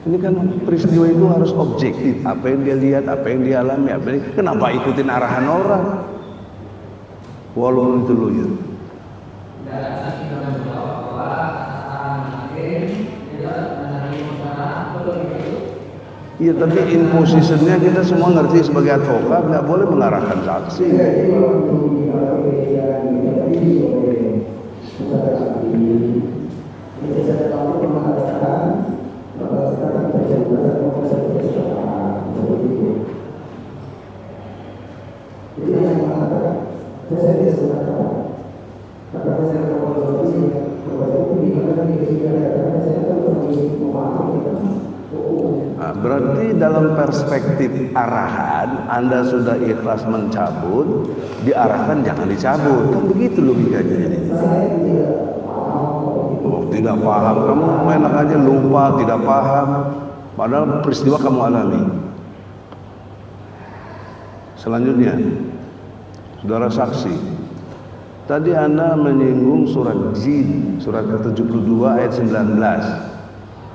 Ini kan peristiwa itu harus objektif. Apa yang dia lihat, apa yang dia alami, kenapa ikutin arahan orang? Walaupun itu lawyer. Iya, tapi in positionnya kita semua ngerti sebagai advokat nggak boleh mengarahkan saksi. Jadi waktu yang saya tahu mengatakan kata terjadi seperti itu. Jadi yang mengatakan saya tidak sebenarnya kata saya kalau ini dikatakan karena saya tahu memahami Nah, berarti dalam perspektif arahan Anda sudah ikhlas mencabut, diarahkan jangan dicabut, kan begitu logikanya jadi. saya tidak Oh, tidak paham, kamu enak aja lupa, tidak paham, padahal peristiwa kamu alami. Selanjutnya, saudara saksi, tadi Anda menyinggung surat Jin, surat ke-72 ayat 19.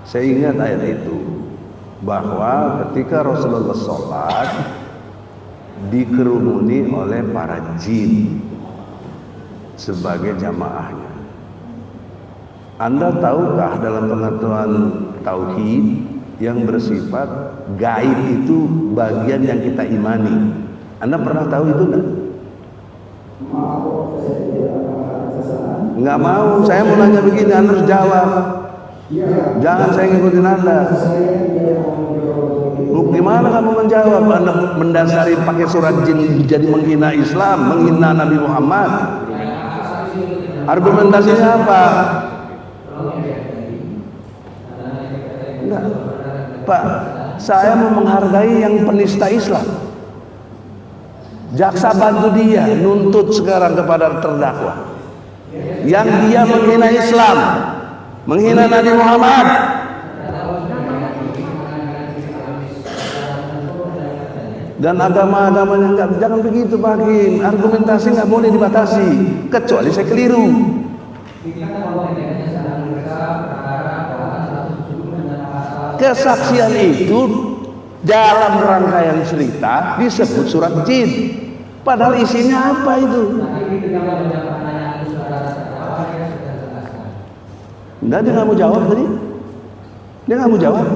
Saya ingat ayat itu, bahwa ketika Rasulullah sholat dikerumuni oleh para jin sebagai jamaahnya. Anda tahukah dalam pengetahuan tauhid yang bersifat gaib itu bagian yang kita imani? Anda pernah tahu itu enggak? Nggak mau, saya mau nanya begini, Anda harus jawab. Jangan saya ngikutin Anda. Gimana kamu menjawab? Anda mendasari pakai surat jin jadi menghina Islam, menghina Nabi Muhammad. Argumentasinya apa? Enggak. Pak, saya mau menghargai yang penista Islam. Jaksa bantu dia nuntut sekarang kepada terdakwa yang dia menghina Islam, menghina Nabi Muhammad. Dan agama-agamanya enggak, jangan begitu Pak Hakim. Argumentasi nggak boleh dibatasi, kecuali saya keliru. Kesaksian itu dalam rangkaian cerita disebut surat jin. Padahal isinya apa itu? Enggak, dia nggak mau jawab tadi. Dia nggak mau jawab.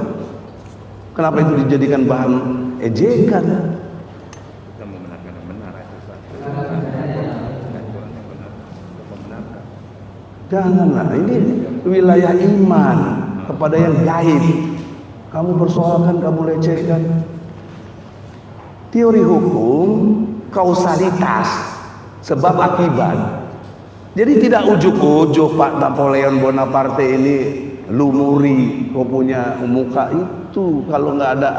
Kenapa itu dijadikan bahan ejekan? Janganlah, ini wilayah iman kepada yang gaib. Kamu persoalkan, kamu lecehkan. Teori hukum kausalitas, sebab akibat. Jadi tidak ujuk-ujuk Pak Napoleon Bonaparte ini lumuri, kau punya muka itu, kalau nggak ada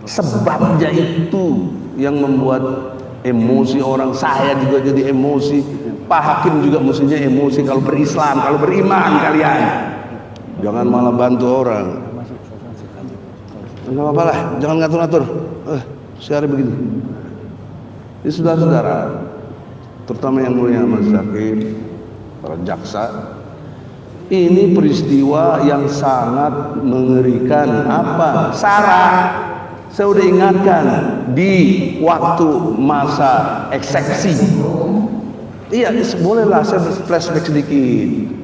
sebabnya itu yang membuat Emosi orang, saya juga jadi emosi. Pak Hakim juga mestinya emosi kalau berislam, kalau beriman kalian. Jangan malah bantu orang. Enggak apa-apa lah, jangan ngatur-ngatur. Sehari begini. Ini saudara-saudara, terutama yang mulia Majelis Hakim, para jaksa, ini peristiwa yang sangat mengerikan. Apa? Sarah, saya udah ingatkan di waktu masa eksekusi. Iya, bolehlah saya flashback sedikit.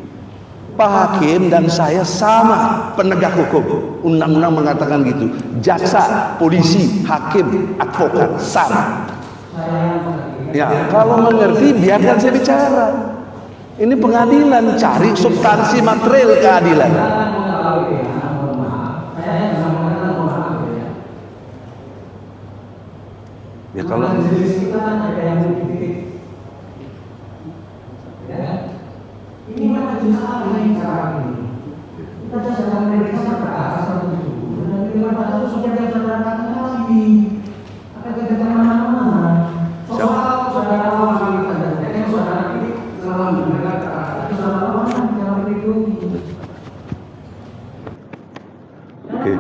Pak Hakim dan saya sama penegak hukum. Undang-undang mengatakan gitu. Jaksa, polisi, hakim, advokat sama. Ya, kalau mengerti biarkan saya bicara. Ini pengadilan, cari substansi material keadilan. Ya kalau ini mana jenis apa yang sekarang ini? Kita sedang memeriksa perkara 170 dan lima pasal itu sudah yang saudara katakan lagi. Akan kita kemana-mana. Soal saudara awal kita dan saudara ini selalu mendengar tapi saudara awal jangan melindungi. Oke.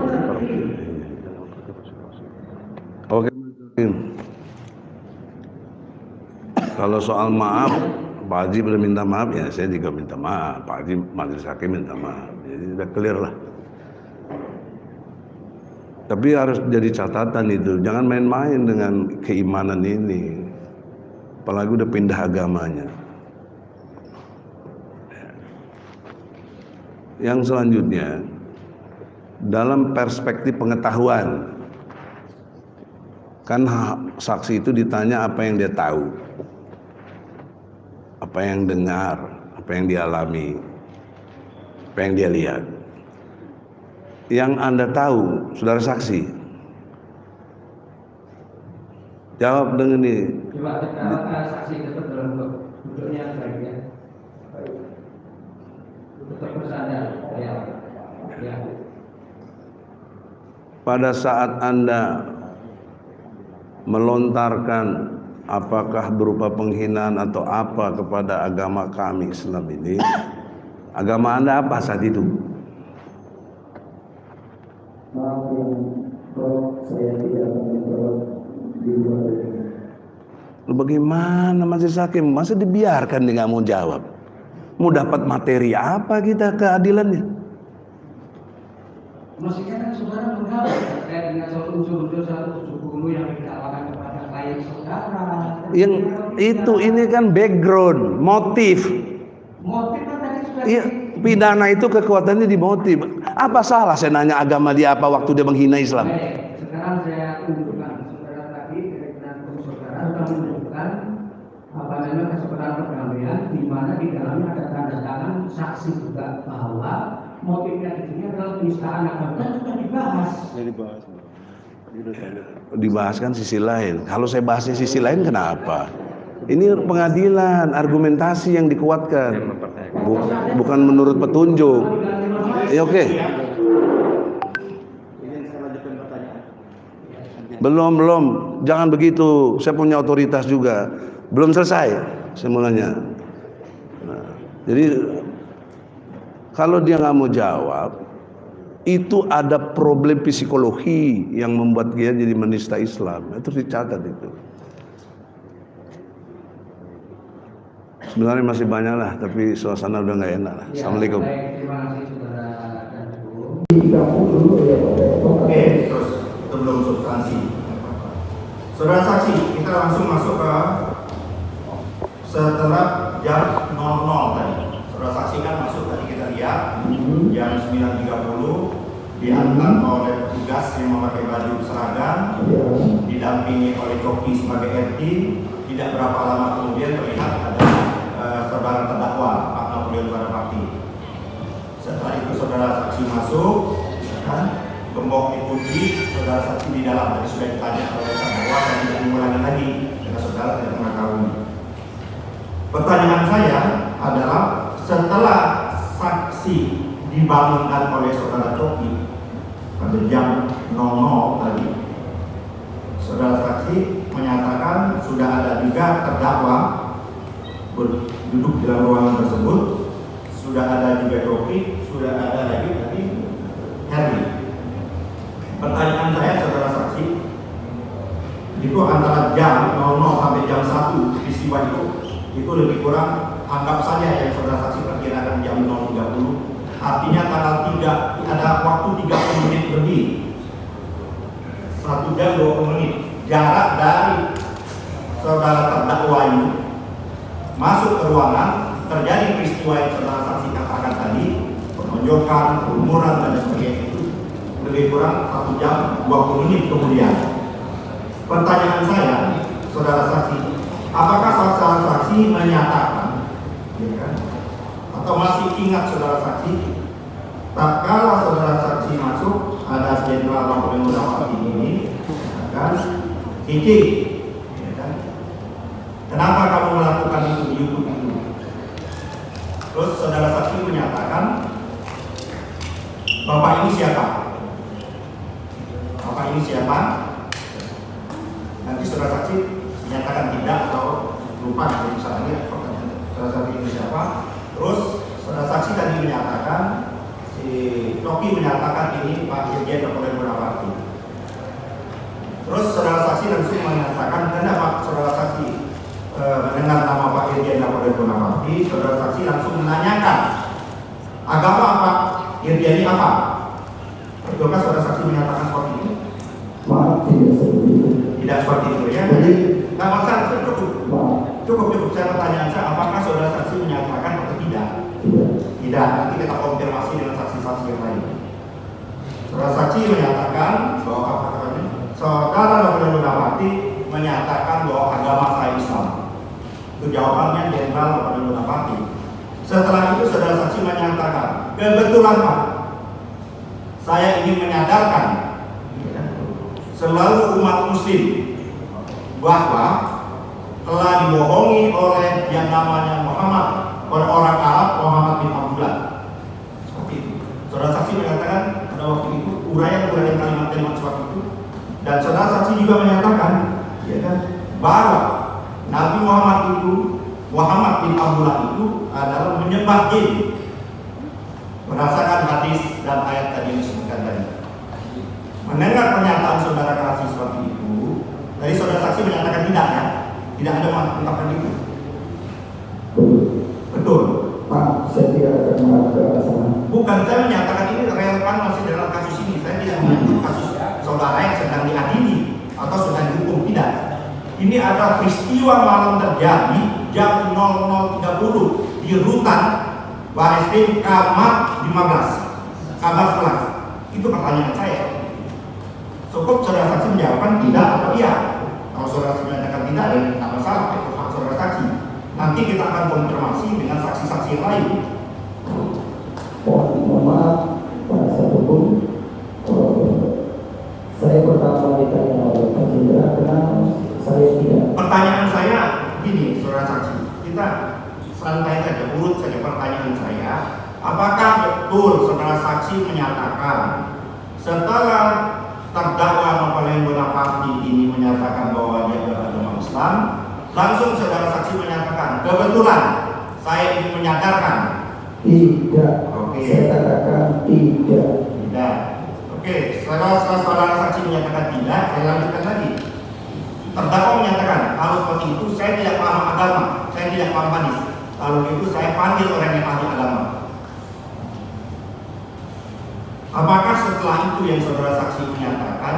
Kalau soal maaf, Pak Haji sudah minta maaf, ya saya juga minta maaf. Pak Haji, Majelis Hakim minta maaf. Jadi sudah clear lah. Tapi harus jadi catatan itu, jangan main-main dengan keimanan ini. Apalagi udah pindah agamanya. Yang selanjutnya, dalam perspektif pengetahuan, kan saksi itu ditanya apa yang dia tahu, apa yang dengar, apa yang dialami, apa yang dia lihat. Yang Anda tahu, saudara saksi, jawab dengan ini. Coba kita saksi tetap dalam duduknya bagian. Tetap bersandar. Ya. Pada saat Anda melontarkan apakah berupa penghinaan atau apa kepada agama kami Islam ini, agama Anda apa saat itu? Maaf yang saya tidak akan menjawab di luar ini. Bagaimana Majelis Hakim? Masa dibiarkan dia nggak mau jawab? Mau dapat materi apa kita keadilannya? Maksudnya kan saudara menjawab terkait dengan soal unsur-unsur 170 yang didakwakan kepada klien saudara. Yang itu ini kan background, motif. Motif kan tadi sudah Iya, pidana itu kekuatannya di motif. Apa salah saya nanya agama dia apa waktu dia menghina Islam? Baik, sekarang saya tunjukkan saudara tadi dengan saudara sudah menunjukkan apa namanya kesempatan perdamaian di mana di dalamnya ada tanda tangan saksi juga bahwa motifnya di sini adalah penistaan agama dan sudah dibahas. Dibahas kan sisi lain. Kalau saya bahasnya sisi lain kenapa? Ini pengadilan, argumentasi yang dikuatkan, bukan menurut petunjuk. Ya oke. Belum, jangan begitu. Saya punya otoritas juga. Belum selesai semuanya. Nah, jadi kalau dia nggak mau jawab, itu ada problem psikologi yang membuat dia jadi menista Islam. Itu dicatat itu. Sebenarnya masih banyak lah, tapi suasana udah nggak enak lah. Assalamualaikum. Baik, terima kasih saudara dan ibu. Oke, terus itu belum substansi. Saudara saksi, kita langsung masuk ke setelah jam 00 tadi. Saudara saksi kan masuk tadi kita lihat jam 9.30 diantar oleh petugas yang memakai baju seragam, didampingi oleh joki sebagai RT. Tidak berapa lama kemudian terlihat ada saudara terdakwa Pak Napoleon Barapati. Setelah itu saudara saksi masuk, kan, gembok dikunci, saudara saksi di dalam. Tadi sudah ditanya oleh terdakwa dan tidak mengulangi lagi karena saudara tidak mengetahui. Pertanyaan saya adalah setelah saksi dibangunkan oleh saudara Coki pada jam 00 tadi, saudara saksi menyatakan sudah ada juga terdakwa duduk di dalam ruangan tersebut, sudah ada juga Rocky, sudah ada lagi tadi Herli. Pertanyaan saya saudara saksi, itu antara jam 00 sampai jam 1 peristiwa itu lebih kurang, anggap saja yang saudara saksi perkirakan jam 0.30, artinya tanggal 3 ada waktu 30 menit lebih, 1 jam 20 menit jarak dari saudara terdakwa ini masuk ke ruangan, terjadi peristiwa yang saudara saksi katakan tadi, penonjokan, kerumunan dan sebagainya, itu lebih kurang 1 jam 20 menit kemudian. Pertanyaan saya, saudara saksi, apakah saudara saksi menyatakan, ya kan, atau masih ingat saudara saksi, tak kala saudara saksi masuk ada Jenderal Kapolri Muhammad ini, ya kan, Kiki, ya kan, kenapa kamu melakukan itu di YouTube itu? Terus saudara saksi menyatakan, Bapak ini siapa? Bapak ini siapa? Nanti saudara saksi menyatakan tidak atau lupa, misalnya saudara saksi ini siapa. Terus saudara saksi tadi menyatakan, si Rocky menyatakan ini Pak Irjen Kapolri Muhammad. Terus saudara saksi langsung menyatakan, kenapa saudara saksi mendengar nama Pak Irjen Kapolri Muhammad? Saudara saksi langsung menanyakan, agama apa? Irjen ini apa? Betulkah saudara saksi menyatakan seperti itu? Maaf, tidak seperti itu. Tidak seperti itu ya. Jadi, nggak masalah, cukup. maaf, Cukup. Saya pertanyaan saya, apakah saudara saksi menyatakan atau tidak? tidak. Tidak. Nanti kita konfirmasi dengan saksi-saksi yang lain. Saudara saksi menyatakan bahwa apa namanya? Saudara Kapolri Muhammad menyatakan bahwa agama saya Islam. Itu jawabannya Jenderal Kapolri Muhammad. Setelah itu saudara saksi menyatakan, kebetulan Pak, saya ingin menyadarkan selalu umat muslim bahwa telah dibohongi oleh yang namanya Muhammad, oleh orang Arab Muhammad bin Abdullah. Seperti itu. Saudara saksi menyatakan pada waktu itu uraian kalimat-kalimat seperti itu, dan saudara saksi juga menyatakan, ya kan, bahwa Nabi Muhammad itu, Muhammad bin Abdullah itu adalah menyembah jin berdasarkan hadis dan ayat tadi yang disebutkan tadi. Mendengar pernyataan saudara kasih seperti itu, dari saudara saksi menyatakan tidak ya, tidak ada mengungkapkan itu. Betul. Maaf, saya tidak akan mengarah ke sana. Bukan, saya menyatakan ini relevan masih dalam kasus ini. Saya tidak menyebut kasus saudara yang sedang diadili atau sedang dihukum, tidak. Ini ada peristiwa malam terjadi jam 00.30 di rutan Bareskrim Kamar 15, Kamar 11. Itu pertanyaan saya. Cukup saudara saksi menjawabkan tidak atau iya. Kalau saudara saksi menyatakan tidak, tidak masalah, itu hak saudara saksi. Nanti kita akan konfirmasi dengan saksi-saksi yang lain. Mohon maaf, penasihat hukum, saya pertama ditanya oleh Pak Jenderal, kenapa saya tidak? Pertanyaan saya gini, saudara saksi, kita santai saja, urut saja pertanyaan saya. Apakah betul saudara saksi menyatakan setelah terdakwa Kapolri Muhammad ini menyatakan bahwa dia beragama Islam, langsung saudara saksi menyatakan kebetulan saya ingin menyadarkan? Tidak. Oke. Saya katakan tidak. Tidak. Oke, setelah saudara saksi menyatakan tidak, saya lanjutkan lagi. Terdakwa menyatakan, kalau seperti itu saya tidak paham agama, saya tidak paham hadis. Kalau itu saya panggil orang yang ahli agama. Apakah setelah itu yang saudara saksi menyatakan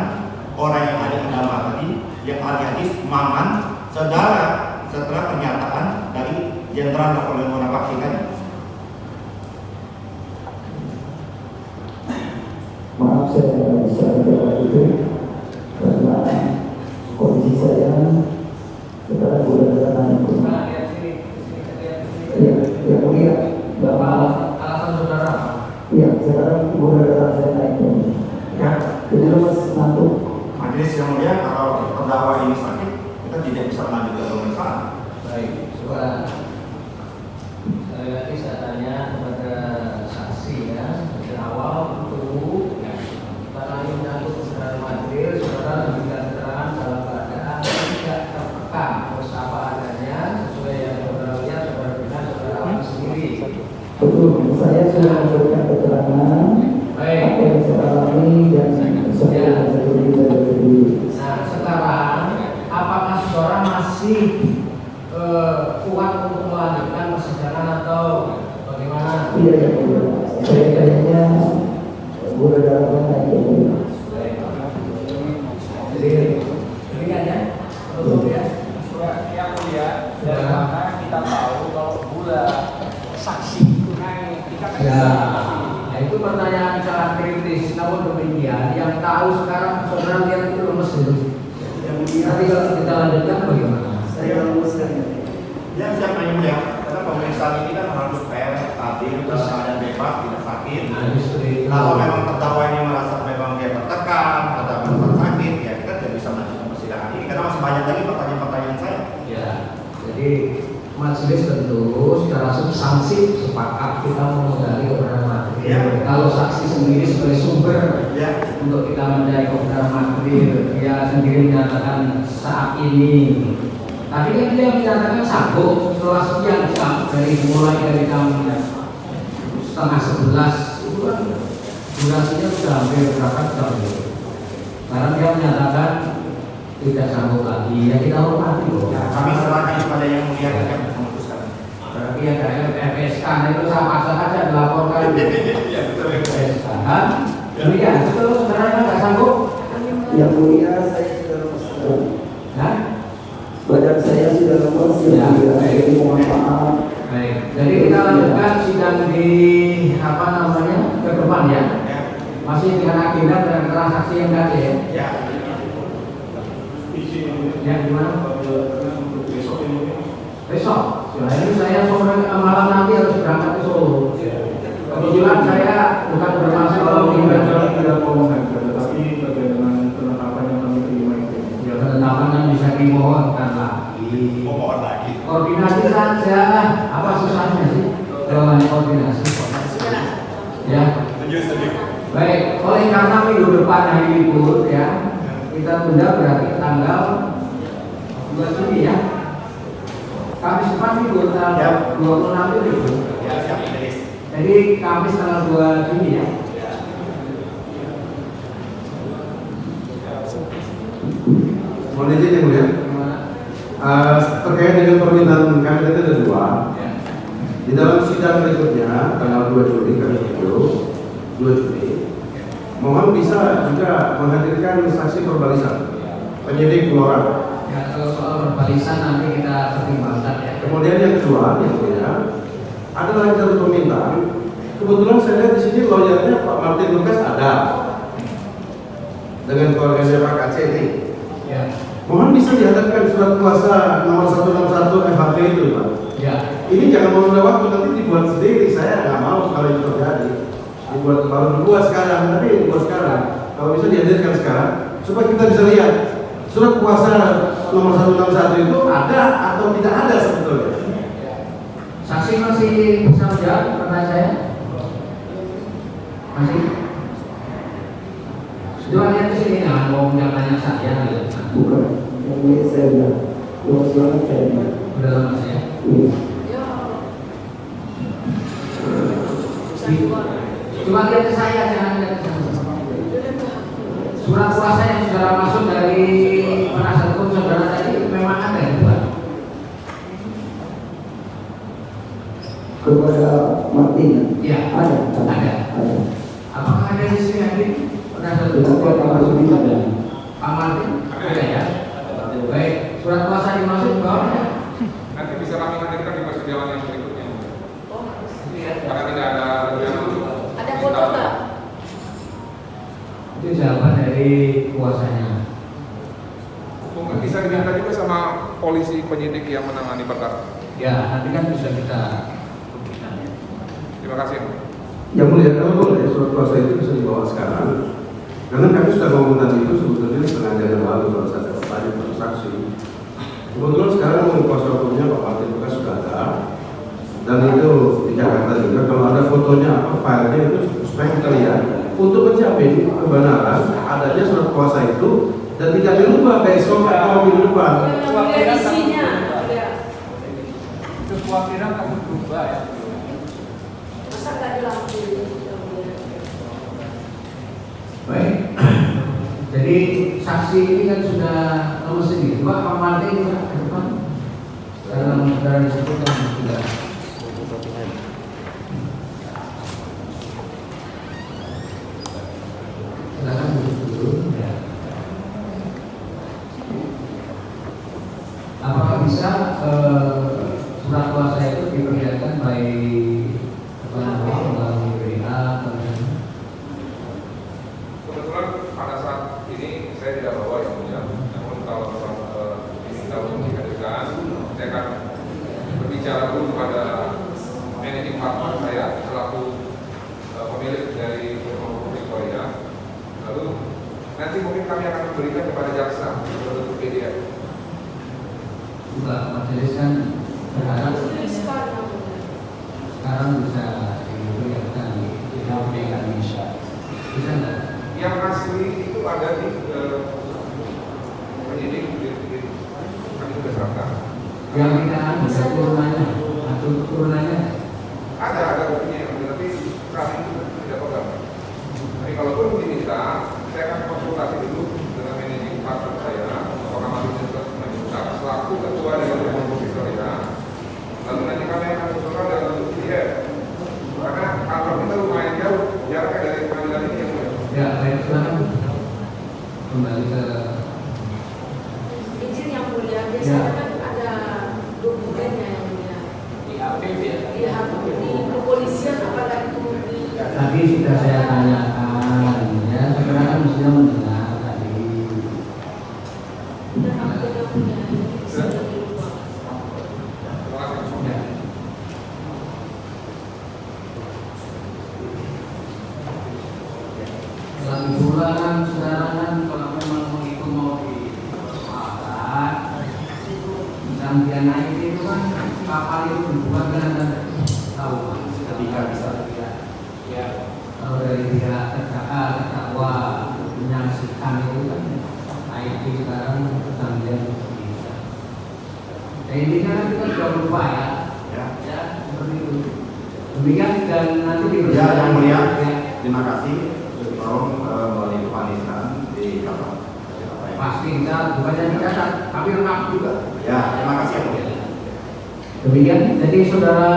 orang yang ahli agama tadi, yang ahli hadis, Maman, saudara setelah pernyataan dari Jenderal Kapolri Muhammad tadi? Maaf, saya tidak bisa menjawab itu karena kondisi saya sekarang sudah datang ke ya mulia bahwa Alasan saudara apa? ya sekarang sudah datang saya naik Ya, jadi lemas ngantuk. majelis yang mulia, kalau terdakwa ini sakit, kita tidak bisa melanjutkan pemeriksaan. Baik, coba sekali lagi saya tanya kepada saksi ya, dari awal itu karena ini menyangkut keterangan material, saudara memberikan keterangan dalam keadaan tidak banyak yang mulia. Jadi demikian ya. Untuk ya. Yang mulia, dari mana kita tahu kalau gula saksi itu naik? Kita kan Ya, nah itu pertanyaan sangat kritis. Namun demikian, yang tahu sekarang saudara lihat itu lemes itu. Nanti kalau kita lanjutkan bagaimana? Saya memutuskan. Ya siapa yang mulia? Karena pemeriksaan ini kan harus fair, adil, dan bebas, tidak sakit. Nah, justru itu. Kalau memang terdakwa ini merasa memang dia tertekan atau merasa sakit, ya kita tidak bisa melanjutkan persidangan ini karena masih banyak lagi pertanyaan-pertanyaan saya. Ya, jadi majelis tentu secara substansi sepakat kita memodali kebenaran material. Ya. Kalau saksi sendiri sebagai sumber Ya. untuk kita mencari kebenaran material, dia sendiri menyatakan saat ini. Tadi kan dia menyatakan sanggup setelah sekian jam mulai dari jam 10:30 itu kan durasinya sudah hampir berapa jam itu. Sekarang dia menyatakan tidak sanggup lagi, ya kita hormati loh. Ya, kami serahkan kepada yang mulia yang memutuskan. Berarti ada FSK, nah itu sama saja dilaporkan Ya betul. FSK kan? Demikian, itu sebenarnya nggak sanggup? Yang mulia, saya sudah lemas. Nah, Badan saya sudah lemas, Ya, jadi mohon maaf. baik. Jadi kita lanjutkan sidang di apa namanya ke depan ya. Ya. Masih dengan agenda dan transaksi yang tadi ya. Ya. Ya gimana? Besok. Nah, ini saya sore malam nanti harus berangkat ke Solo. Kebetulan saya bukan bermaksud kalau tidak mau menghajar, tetapi terkait dengan penetapan yang kami terima itu. ya penetapan kan bisa dimohonkan lagi. Mohon lagi. Koordinasi saja, apa susahnya sih? Jawabannya koordinasi. Ya. Baik, oleh karena minggu depan hari libur ya, kita tunda berarti tanggal 2 Juni ya. Kamis depan libur tanggal 26 itu libur. Ya siap Idris. Jadi Kamis tanggal 2 Juni ya. Mohon izin yang mulia. Terkait dengan permintaan kami tadi ada dua. Di dalam sidang berikutnya tanggal 2 Juli kami itu 2 Juli. Mohon bisa juga menghadirkan saksi perbalisan penyidik Blora. Ya, kalau soal perbalisan nanti kita pertimbangkan ya. Kemudian yang kedua, yang mulia, ada lagi satu permintaan. Kebetulan saya lihat di sini lawyernya Pak Martin Lukas ada dengan keluarganya Pak Aceh ini. Ya. Mohon bisa dihadapkan surat kuasa nomor 161 FHP itu, Pak. Ya. Ini jangan menunda waktu, nanti dibuat sendiri. Saya nggak mau kalau itu terjadi. Dibuat sekarang, tapi dibuat sekarang. Kalau bisa dihadirkan sekarang, supaya kita bisa lihat surat kuasa nomor 161 itu ada atau tidak ada sebetulnya. Saksi masih bisa menjawab pertanyaan saya? Masih? Coba lihat ke sini, jangan mau tanya saya gitu. Bukan, yang mulia saya sudah lemas banget kayaknya. Udah lama saya. Iya. Coba lihat ke saya, jangan lihat ke saya. Surat kuasa yang saudara masuk dari penasihat hukum saudara tadi memang ada ya, Pak? Kepada Martin, Iya. ada. Ada. Apakah ada di sini hadir penasihat Tidak hukum? ada, Pak Martin ada. Pak Martin? Ada ya? Baik, surat kuasa dimaksud bawah ya? Nanti bisa kami hadirkan di persidangan yang berikutnya. Karena tidak ada Ada foto nggak? Itu jawaban dari kuasanya. Mungkin bisa diminta juga sama polisi penyidik yang menangani perkara. Ya, nanti kan bisa kita buktikan ya. Terima kasih. Yang mulia, kalau boleh surat kuasa itu bisa dibawa sekarang. Karena kami sudah ngomong tadi itu sebetulnya setengah jam yang lalu kalau saya tadi saksi. Kebetulan sekarang kuasa hukumnya Pak Martin Lukas sudah ada, dan itu di Jakarta juga. Kalau ada fotonya apa filenya itu supaya kita lihat untuk menjamin kebenaran adanya surat kuasa itu dan tidak dirubah besok atau minggu depan. Yang isinya. Itu kekhawatiran kamu berubah ya. Masa nggak dilakuin? Baik. Jadi saksi ini kan sudah nomor sendiri. Pak Martin ke depan dalam saudara disebutkan sudah. kebetulan pada saat ini saya tidak bawa yang mulia, namun kalau diminta untuk dihadirkan, saya akan berbicara dulu kepada managing partner saya selaku pemilik dari Rumah Victoria. Lalu nanti mungkin kami akan memberikan kepada jaksa untuk PDF. Juga majelis kan berharap sekarang bisa diberikan di Indonesia. Bisa nggak? Yang asli itu ada di penyidik kami sudah serahkan. Yang tidak ada turunannya atau turunannya Ada buktinya yang tapi kami tidak pegang. Tapi kalaupun diminta, saya akan konsultasi dulu dengan managing partner saya, apakah masih bisa meminta selaku ketua dari Rumah Victoria. Lalu nanti kami akan usulkan dalam bentuk PDF. Karena kantor kita lumayan jauh, jaraknya dari pengadilan ini yang mulia. ya baik, silakan kembali ke Izin yang mulia, biasanya kan ada dokumennya yang mulia. Di HP ya. Di kepolisian apakah itu di tadi sudah saya tanyakan ya, saudara kan mestinya mendengar tadi. dan apa yang mulia bisa dirubah. Terima kasih. Ya. Lagi pula kan saudara kan kalau memang itu mau dipersoalkan, dan naik itu kan kapal itu bukan kan tahu kan, ketika bisa tidak. Ya. Kalau dari pihak terdakwa menyaksikan itu kan IT sekarang kemudian bisa. Nah ini kan kita sudah lupa ya, seperti itu. Demikian dan nanti Ya, yang mulia, ya, terima kasih. Tolong melalui pemanisan di kapal. pasti kita bukannya dicatat, tapi lengkap juga. Ya, terima kasih yang mulia. Demikian, jadi saudara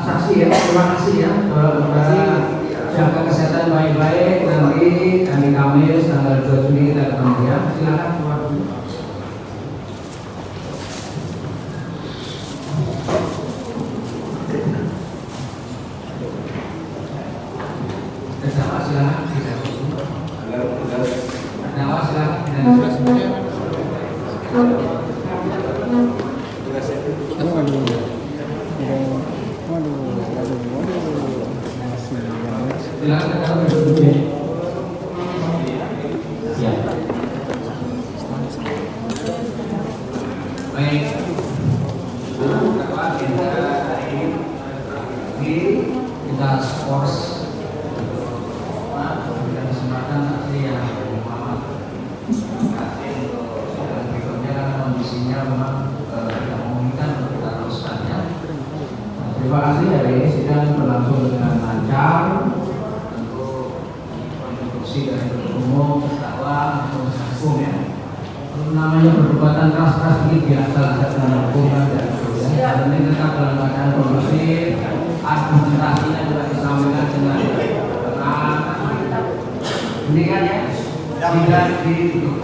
saksi ya, terima kasih ya, saudara jaga kesehatan baik-baik. Nanti hari Kamis tanggal 2 Juni kita ketemu ya. Silakan keluar dulu. Terdakwa silakan tidak dulu. Terdakwa silakan tidak dulu. Silakan terdakwa duduk ya. Ya. Baik. Terdakwa kita hari ini kita skors. Memberikan kesempatan saksi yang Muhammad kasih untuk sidang berikutnya karena kondisinya memang tidak memungkinkan untuk kita teruskan ya. Terima kasih, hari ini sidang berlangsung dengan lancar. Tentu konstruksi dari penuntut umum, terdakwa, penasihat hukum ya. Namanya perdebatan keras-keras ini biasa dalam hukum kan ya. Dan ini tetap dalam keadaan kondusif, argumentasinya juga disampaikan dengan tenang. Ini kan ya, tidak ditutup.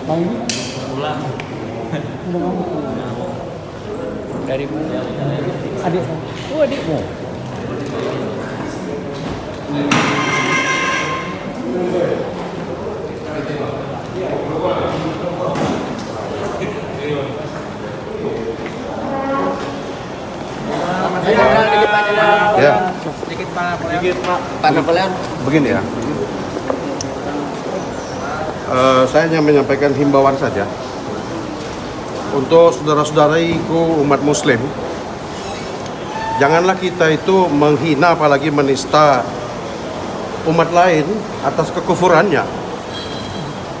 Pulang. Dari adik. Oh, adikmu. Ya. Sedikit Pak Napoleon. Begini ya. Saya hanya menyampaikan himbauan saja untuk saudara-saudariku umat muslim. Janganlah kita itu menghina apalagi menista umat lain atas kekufurannya.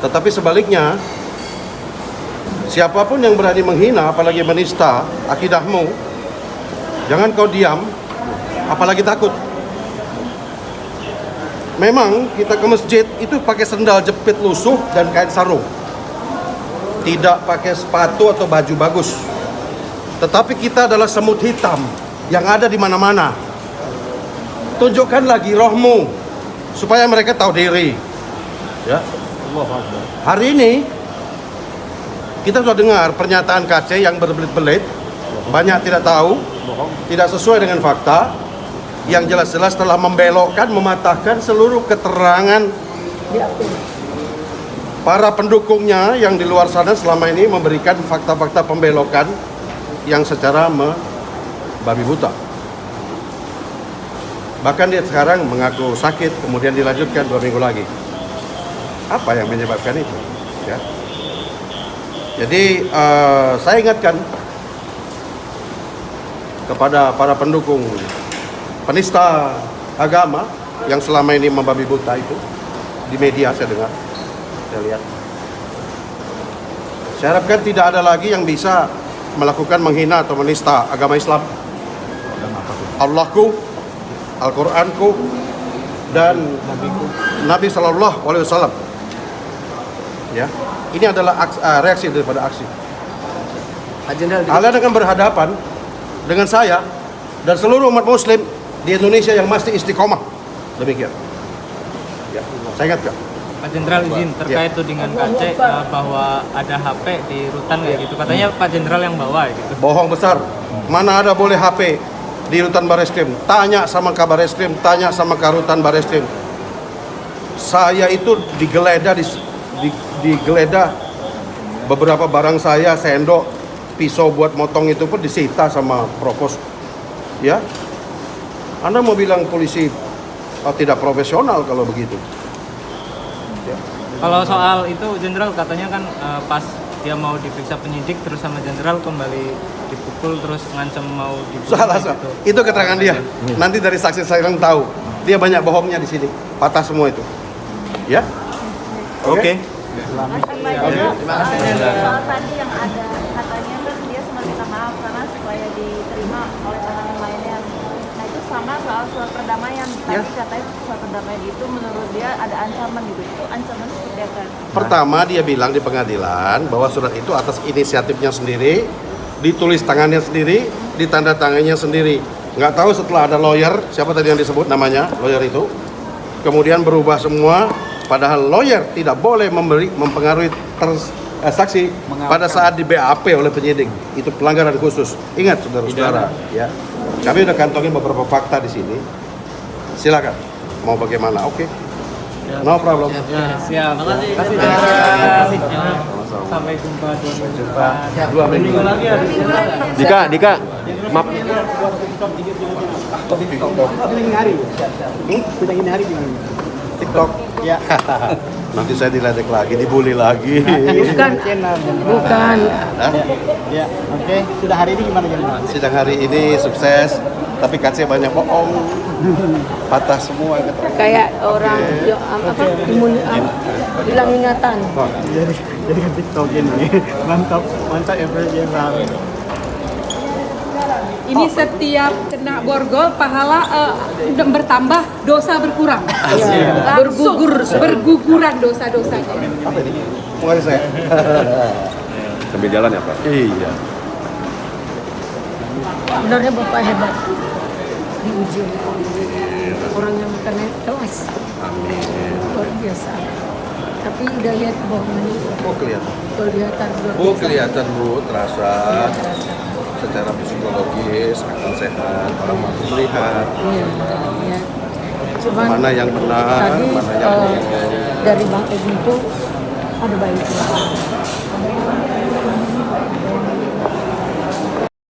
Tetapi sebaliknya, siapapun yang berani menghina apalagi menista akidahmu, jangan kau diam, apalagi takut. Memang kita ke masjid itu pakai sendal jepit lusuh dan kain sarung, tidak pakai sepatu atau baju bagus. Tetapi kita adalah semut hitam yang ada di mana-mana. Tunjukkan lagi rohmu supaya mereka tahu diri. Ya. Hari ini kita sudah dengar pernyataan KC yang berbelit-belit, banyak tidak tahu, tidak sesuai dengan fakta, yang jelas-jelas telah membelokkan, mematahkan seluruh keterangan para pendukungnya yang di luar sana selama ini memberikan fakta-fakta pembelokan yang secara babi buta. Bahkan dia sekarang mengaku sakit, kemudian dilanjutkan 2 minggu lagi. Apa yang menyebabkan itu? Ya. Jadi saya ingatkan kepada para pendukung penista agama yang selama ini membabi buta itu di media saya dengar, saya lihat. Saya harapkan tidak ada lagi yang bisa melakukan menghina atau menista agama Islam, Allahku, Al-Quranku, dan Nabi Sallallahu Alaihi Wasallam. Ya, ini adalah reaksi daripada aksi. Kalian akan berhadapan dengan saya dan seluruh umat Muslim di Indonesia yang masih istiqomah. Demikian. Ya, saya ingatkan. Pak Jenderal izin terkait tudingan KC bahwa ada HP di rutan kayak gitu. Katanya Pak Jenderal yang bawa gitu. Bohong besar. Mana ada boleh HP di rutan Bareskrim? Tanya sama Kabareskrim, tanya sama Karutan Bareskrim. Saya itu digeledah digeledah beberapa barang saya, sendok, pisau buat motong itu pun disita sama Propos. Ya. Anda mau bilang polisi tidak profesional kalau begitu? Ya. Kalau soal itu Jenderal katanya kan pas dia mau diperiksa penyidik terus sama Jenderal kembali dipukul terus ngancam mau dibunuh. Salah. Gitu. Itu keterangan dia. Nanti dari saksi saya yang tahu. Dia banyak bohongnya di sini. Patah semua itu. Ya. Oke. Terima kasih. Soal tadi yang ada katanya kan dia sempat minta maaf karena supaya diterima oleh orang yang lainnya. Nah itu sama soal surat perdamaian. Tadi katanya surat perdamaian itu menurut dia ada ancaman gitu. Itu ancaman seperti apa? Pertama dia bilang di pengadilan bahwa surat itu atas inisiatifnya sendiri, ditulis tangannya sendiri, ditanda tangannya sendiri. Nggak tahu setelah ada lawyer, siapa tadi yang disebut namanya, lawyer itu, kemudian berubah semua. Padahal lawyer tidak boleh mempengaruhi saksi pada saat di BAP oleh penyidik. Itu pelanggaran khusus. Ingat saudara-saudara, ya. Kami udah kantongin beberapa fakta di sini. Silakan. Mau bagaimana? Oke. No problem. Siap. Terima kasih. Sampai jumpa 2 minggu lagi. Dika, maaf. TikTok. Ya. Nanti saya diledek lagi, dibully lagi. Bukan. Ya, oke. Sudah hari ini gimana Jenderal? Sidang hari ini sukses, tapi KC banyak bohong. Patah semua. Kayak orang hilang ingatan. Jadi kan TikTok ini. Mantap ya Jenderal. Ini setiap kena borgol pahala bertambah, dosa berkurang. Berguguran dosa-dosanya. Apa ini? Mulai saya. Sambil jalan ya Pak? Iya. Benarnya Bapak hebat. Diuji orang yang bukan kelas. Amin. Luar biasa. Tapi udah lihat kebohongannya. Oh kelihatan. Kelihatan. Oh kelihatan Bu, terasa. Secara psikologis akan sehat, orang mampu melihat. Iya. Cuman Mana yang benar, tadi, mana yang bohong. dari Bang Edi itu ada baiknya.